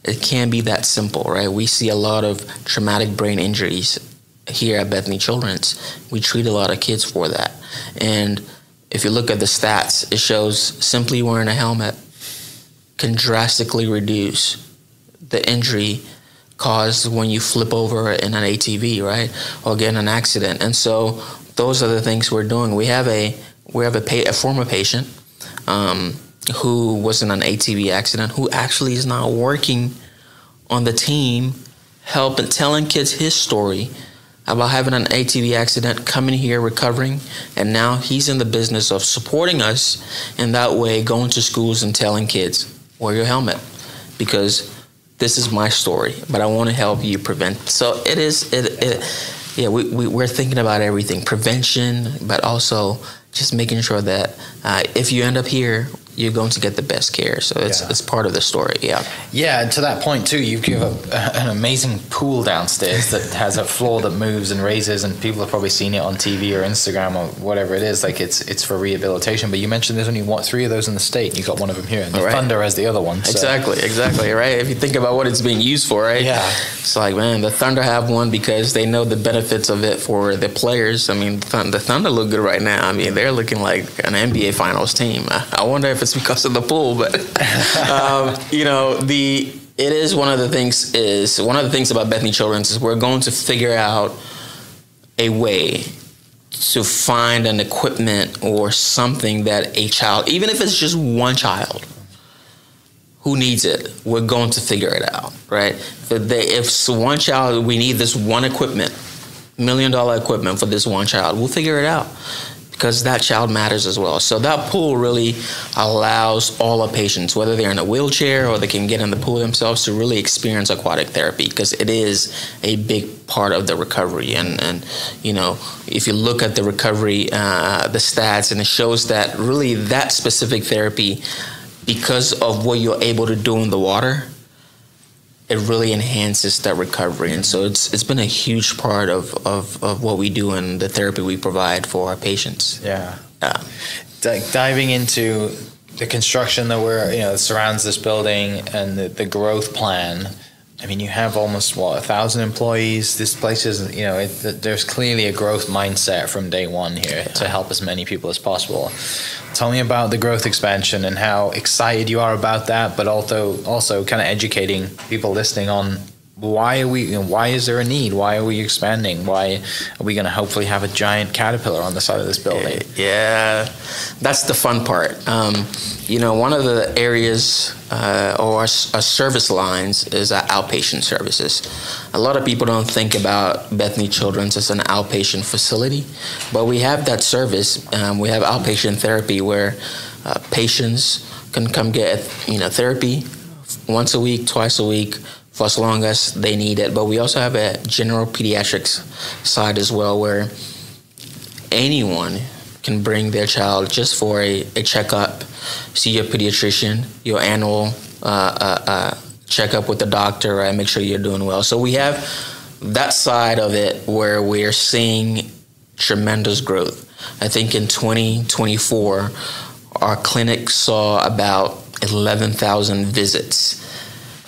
Speaker 3: It can be that simple, right? We see a lot of traumatic brain injuries here at Bethany Children's. We treat a lot of kids for that. And if you look at the stats, it shows simply wearing a helmet can drastically reduce the injury caused when you flip over in an ATV, right, or get in an accident. And so those are the things we're doing. We have a former patient who was in an ATV accident, who actually is now working on the team helping, telling kids his story about having an ATV accident, coming here, recovering, and now he's in the business of supporting us in that way, going to schools and telling kids, wear your helmet, because this is my story, but I want to help you prevent. So we're thinking about everything, prevention, but also just making sure that if you end up here, you're going to get the best care. So it's part of the story.
Speaker 2: Yeah, and to that point too, you give an amazing pool downstairs that has a floor that moves and raises, and people have probably seen it on TV or Instagram or whatever it is. Like it's for rehabilitation. But you mentioned there's only 3 of those in the state. You got one of them here, and the Thunder has the other one. So.
Speaker 3: Exactly. Right. If you think about what it's being used for, right?
Speaker 2: Yeah.
Speaker 3: It's like, man, the Thunder have one because they know the benefits of it for the players. I mean, the Thunder look good right now. I mean, they're looking like an NBA Finals team. I wonder if it's because of the pool, but it is one of the things about Bethany Children's is we're going to figure out a way to find an equipment or something that a child, even if it's just one child who needs it, we're going to figure it out, right? If one child, we need this one equipment, $1 million equipment for this one child, we'll figure it out, because that child matters as well. So that pool really allows all our patients, whether they're in a wheelchair or they can get in the pool themselves, to really experience aquatic therapy, because it is a big part of the recovery. And if you look at the recovery, the stats, and it shows that really that specific therapy, because of what you're able to do in the water, it really enhances that recovery. And so it's been a huge part of what we do and the therapy we provide for our patients.
Speaker 2: Yeah. Diving into the construction that surrounds this building and the growth plan. I mean, you have almost 1,000 employees. This place is, there's clearly a growth mindset from day one here to help as many people as possible. Tell me about the growth expansion and how excited you are about that, but also kind of educating people listening on why is there a need? Why are we expanding? Why are we going to hopefully have a giant caterpillar on the side of this building?
Speaker 3: Yeah, that's the fun part. One of the areas or our service lines is our outpatient services. A lot of people don't think about Bethany Children's as an outpatient facility, but we have that service. We have outpatient therapy where patients can come get therapy once a week, twice a week, for as long as they need it. But we also have a general pediatrics side as well, where anyone can bring their child just for a checkup, see your pediatrician, your annual checkup with the doctor, right? Make sure you're doing well. So we have that side of it where we're seeing tremendous growth. I think in 2024, our clinic saw about 11,000 visits.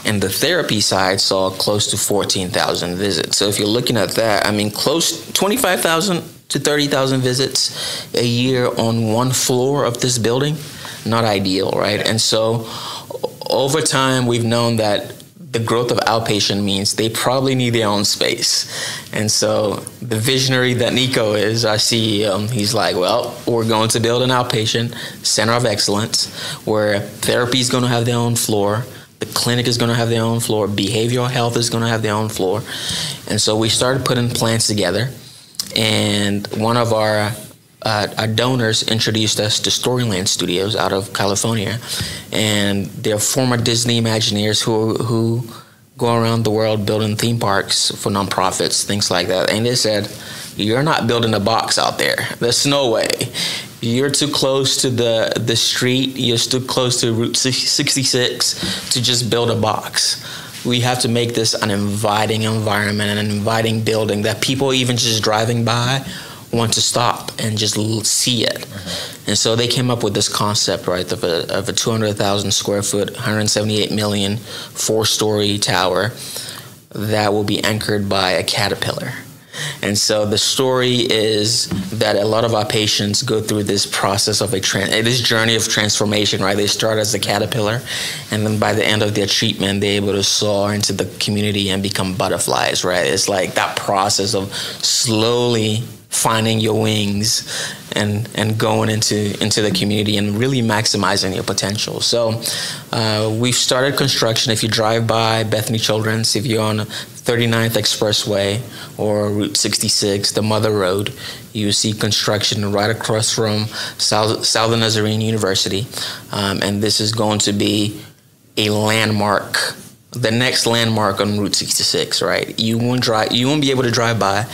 Speaker 3: And the therapy side saw close to 14,000 visits. So if you're looking at that, I mean, close 25,000 to 30,000 visits a year on one floor of this building, not ideal, right? And so over time, we've known that the growth of outpatient means they probably need their own space. And so the visionary that Nico is, our CEO, he's like, well, we're going to build an outpatient center of excellence where therapy is going to have their own floor. The clinic is going to have their own floor. Behavioral health is going to have their own floor. And so we started putting plans together. And one of our donors introduced us to Storyland Studios out of California. And they're former Disney Imagineers who go around the world building theme parks for nonprofits, things like that. And they said, you're not building a box out there. There's no way. You're too close to the street. You're too close to Route 66 to just build a box. We have to make this an inviting environment, an inviting building that people even just driving by want to stop and just see it. Mm-hmm. And so they came up with this concept, right, of a 200,000 square foot, 178 million, 4-story tower that will be anchored by a caterpillar. And so the story is that a lot of our patients go through this process of this journey of transformation, right? They start as a caterpillar, and then by the end of their treatment, they're able to soar into the community and become butterflies, right? It's like that process of slowly finding your wings and going into the community and really maximizing your potential. So we've started construction. If you drive by Bethany Children's, if you're on 39th Expressway or Route 66, the Mother Road, you see construction right across from Southern Nazarene University. And this is going to be a landmark, the next landmark on Route 66, right? You won't be able to drive by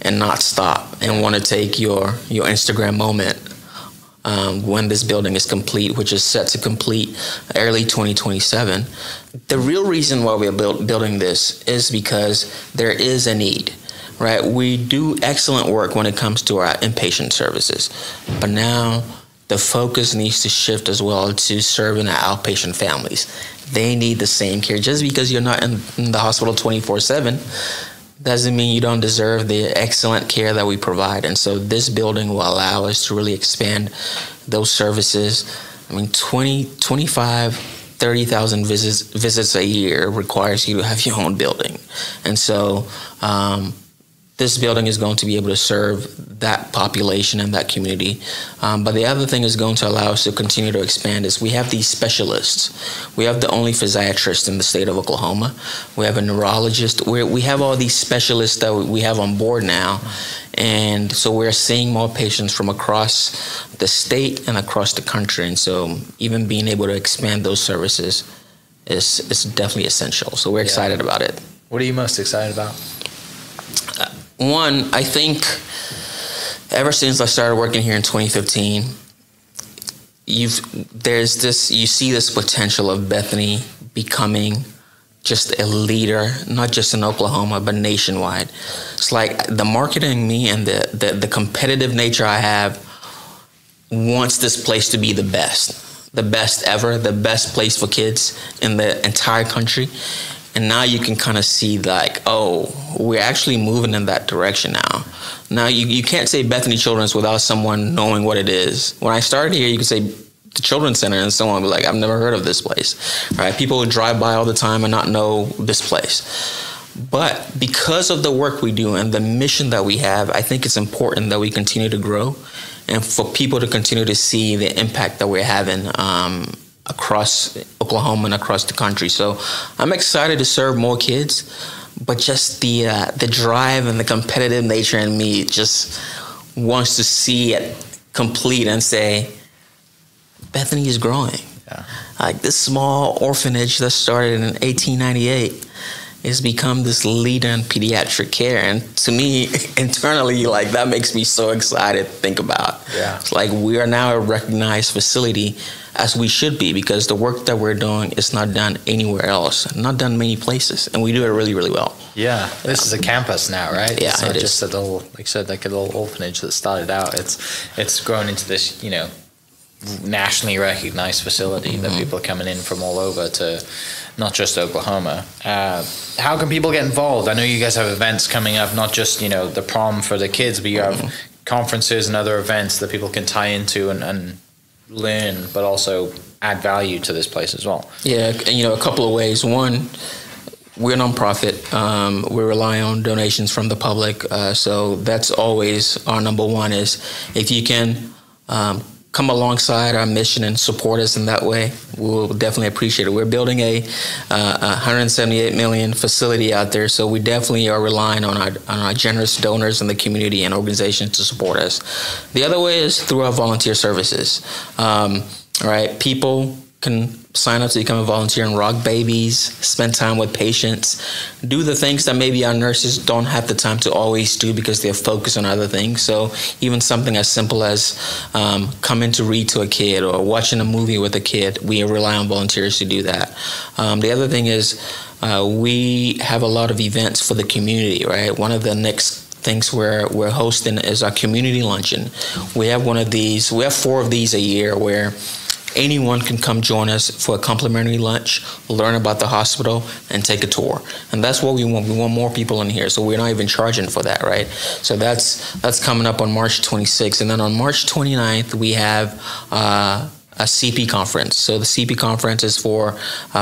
Speaker 3: and not stop and want to take your Instagram moment when this building is complete, which is set to complete early 2027. The real reason why we're building this is because there is a need, right? We do excellent work when it comes to our inpatient services, but now the focus needs to shift as well to serving our outpatient families. They need the same care. Just because you're not in the hospital 24/7 doesn't mean you don't deserve the excellent care that we provide. And so this building will allow us to really expand those services. I mean, 25, 30,000 visits a year requires you to have your own building. And so this building is going to be able to serve that population and that community. But the other thing is going to allow us to continue to expand is we have these specialists. We have the only physiatrist in the state of Oklahoma. We have a neurologist. We have all these specialists that we have on board now. And so we're seeing more patients from across the state and across the country. And so even being able to expand those services is definitely essential. So we're excited about it.
Speaker 2: What are you most excited about?
Speaker 3: One, I think ever since I started working here in 2015, you see this potential of Bethany becoming just a leader, not just in Oklahoma, but nationwide. It's like the marketing me and the competitive nature I have wants this place to be the best ever, the best place for kids in the entire country. And now you can kind of see like, oh, we're actually moving in that direction now. Now you can't say Bethany Children's without someone knowing what it is. When I started here, you could say the Children's Center and someone would be like, I've never heard of this place, right? People would drive by all the time and not know this place. But because of the work we do and the mission that we have, I think it's important that we continue to grow and for people to continue to see the impact that we're having across Oklahoma and across the country. So I'm excited to serve more kids, but just the drive and the competitive nature in me just wants to see it complete and say, Bethany is growing. Yeah. Like this small orphanage that started in 1898 has become this leader in pediatric care. And to me, internally, like that makes me so excited to think about. Yeah. It's like we are now a recognized facility, as we should be, because the work that we're doing is not done anywhere else, not done many places, and we do it really, really well.
Speaker 2: Yeah, this is a campus now, right?
Speaker 3: Yeah,
Speaker 2: it's not just a little, like you said, like a little orphanage that started out. It's grown into this, nationally recognized facility that people are coming in from all over to not just Oklahoma. How can people get involved? I know you guys have events coming up, not just, the prom for the kids, but you have conferences and other events that people can tie into and learn, but also add value to this place as well. Yeah,
Speaker 3: and a couple of ways. One, we're a nonprofit. We rely on donations from the public. So that's always our number one is if you can come alongside our mission and support us in that way, we'll definitely appreciate it. We're building a $178 million facility out there, so we definitely are relying on our generous donors in the community and organizations to support us. The other way is through our volunteer services. Right, people can sign up to become a volunteer and rock babies, spend time with patients, do the things that maybe our nurses don't have the time to always do because they're focused on other things. So even something as simple as coming to read to a kid or watching a movie with a kid, we rely on volunteers to do that. The other thing is we have a lot of events for the community, right? One of the next things we're hosting is our community luncheon. We have one of these, we have 4 of these a year where anyone can come join us for a complimentary lunch, learn about the hospital, and take a tour. And that's what we want. We want more people in here, so we're not even charging for that, right? So that's coming up on March 26th. And then on March 29th, we have CP conference. So the CP conference is for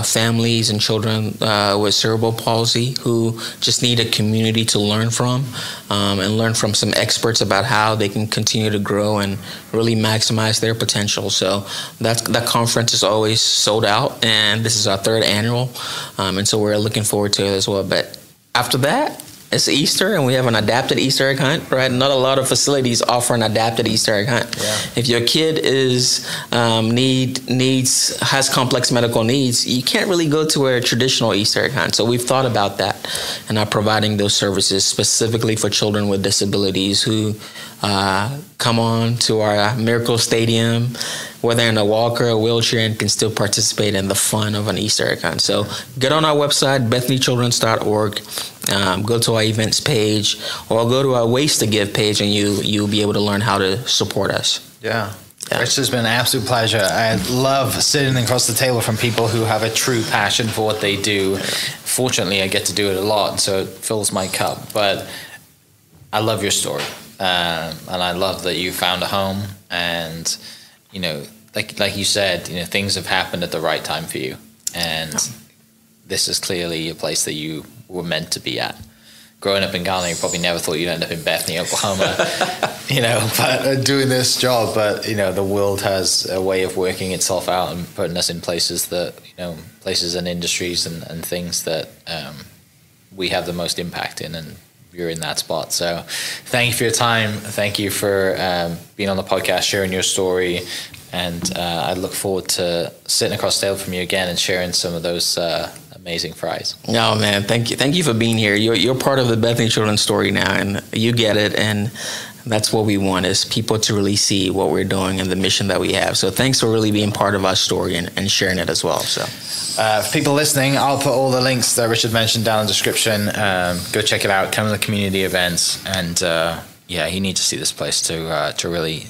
Speaker 3: families and children with cerebral palsy who just need a community to learn from and learn from some experts about how they can continue to grow and really maximize their potential. So that conference is always sold out, and this is our third annual, and so we're looking forward to it as well. But after that, it's Easter, and we have an adapted Easter egg hunt, right? Not a lot of facilities offer an adapted Easter egg hunt. Yeah. If your kid has complex medical needs, you can't really go to a traditional Easter egg hunt. So we've thought about that and are providing those services specifically for children with disabilities who come on to our Miracle Stadium, whether in a walker or wheelchair, and can still participate in the fun of an Easter egg hunt. So get on our website, BethanyChildren's.org. Go to our events page, or go to our Ways to Give page, and you'll be able to learn how to support us.
Speaker 2: Yeah. It's just been an absolute pleasure. I love sitting across the table from people who have a true passion for what they do. Fortunately, I get to do it a lot, so it fills my cup. But I love your story, and I love that you found a home. And like you said, things have happened at the right time for you, and this is clearly a place that you were meant to be at. Growing up in Ghana, you probably never thought you'd end up in Bethany, Oklahoma, but doing this job. But, the world has a way of working itself out and putting us in places that, places and industries and things that we have the most impact in, and you're in that spot. So thank you for your time. Thank you for being on the podcast, sharing your story. And I look forward to sitting across the table from you again and sharing some of those amazing fries. No, man, thank you for being here. You're part of the Bethany Children's story now, and you get it, and that's what we want, is people to really see what we're doing and the mission that we have. So thanks for really being part of our story and sharing it as well. So for people listening, I'll put all the links that Richard mentioned down in the description. Go check it out. Come to the community events, and you need to see this place to really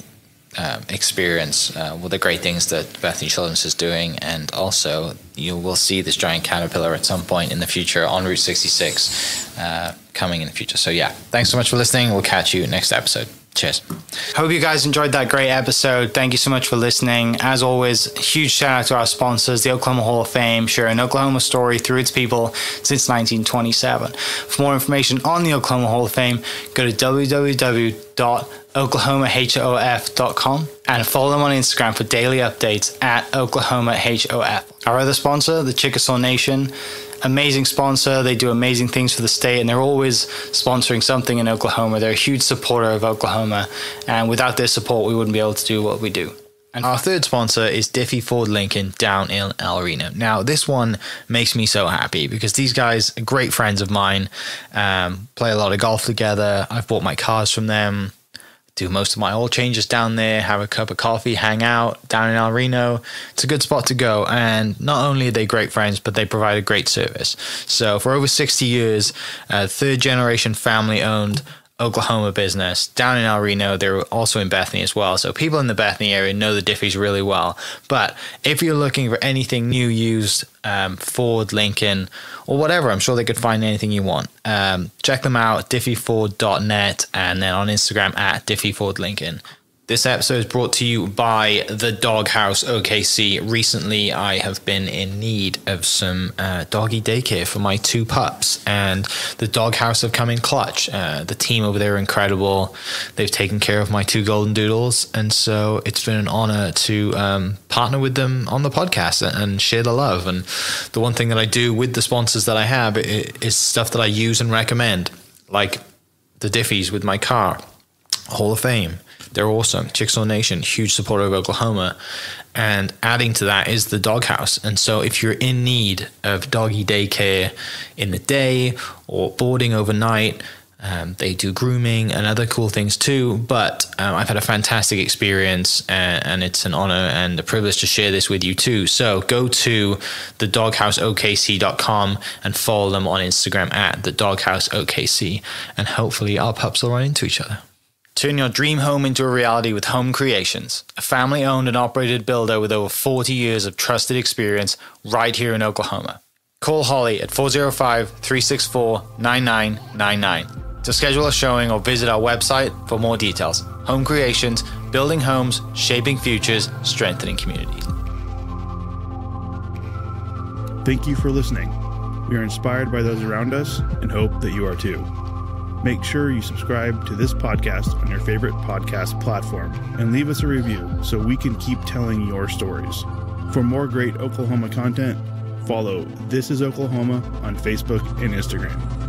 Speaker 2: experience the great things that Bethany Children's is doing. And also you will see this giant caterpillar at some point in the future on Route 66 coming in the future. So thanks so much for listening. We'll catch you next episode. Cheers. Hope you guys enjoyed that great episode. Thank you so much for listening. As always, huge shout out to our sponsors, the Oklahoma Hall of Fame, sharing Oklahoma story through its people since 1927. For more information on the Oklahoma Hall of Fame, go to www.oklahomahof.com and follow them on Instagram for daily updates at OklahomaHOF. Our other sponsor, the Chickasaw Nation, amazing sponsor. They do amazing things for the state, and they're always sponsoring something in Oklahoma. They're a huge supporter of Oklahoma, and without their support, we wouldn't be able to do what we do. And our third sponsor is Diffie Ford Lincoln down in El Reno. Now, this one makes me so happy because these guys are great friends of mine, play a lot of golf together. I've bought my cars from them, do most of my oil changes down there, have a cup of coffee, hang out down in El Reno. It's a good spot to go. And not only are they great friends, but they provide a great service. So for over 60 years, third generation family owned Oklahoma business down in El Reno. They're also in Bethany as well. So people in the Bethany area know the Diffies really well. But if you're looking for anything new, used, Ford, Lincoln, or whatever, I'm sure they could find anything you want. Check them out, diffieford.net, and then on Instagram at diffiefordlincoln. This episode is brought to you by the Doghouse OKC. Recently, I have been in need of some doggy daycare for my two pups, and the Doghouse have come in clutch. The team over there are incredible. They've taken care of my two golden doodles, and so it's been an honor to partner with them on the podcast and share the love. And the one thing that I do with the sponsors that I have is stuff that I use and recommend, like the Diffies with my car, Hall of Fame. They're awesome. Chickasaw Nation, huge supporter of Oklahoma. And adding to that is the Doghouse. And so if you're in need of doggy daycare in the day or boarding overnight, they do grooming and other cool things too. But I've had a fantastic experience, and it's an honor and a privilege to share this with you too. So go to thedogHouseOKC.com and follow them on Instagram at thedogHouseOKC. And hopefully our pups will run into each other. Turn your dream home into a reality with Home Creations, a family-owned and operated builder with over 40 years of trusted experience right here in Oklahoma. Call Holly at 405-364-9999 to to schedule a showing or visit our website for more details. Home Creations, building homes, shaping futures, strengthening communities.
Speaker 1: Thank you for listening. We are inspired by those around us and hope that you are too. Make sure you subscribe to this podcast on your favorite podcast platform and leave us a review so we can keep telling your stories. For more great Oklahoma content, follow This Is Oklahoma on Facebook and Instagram.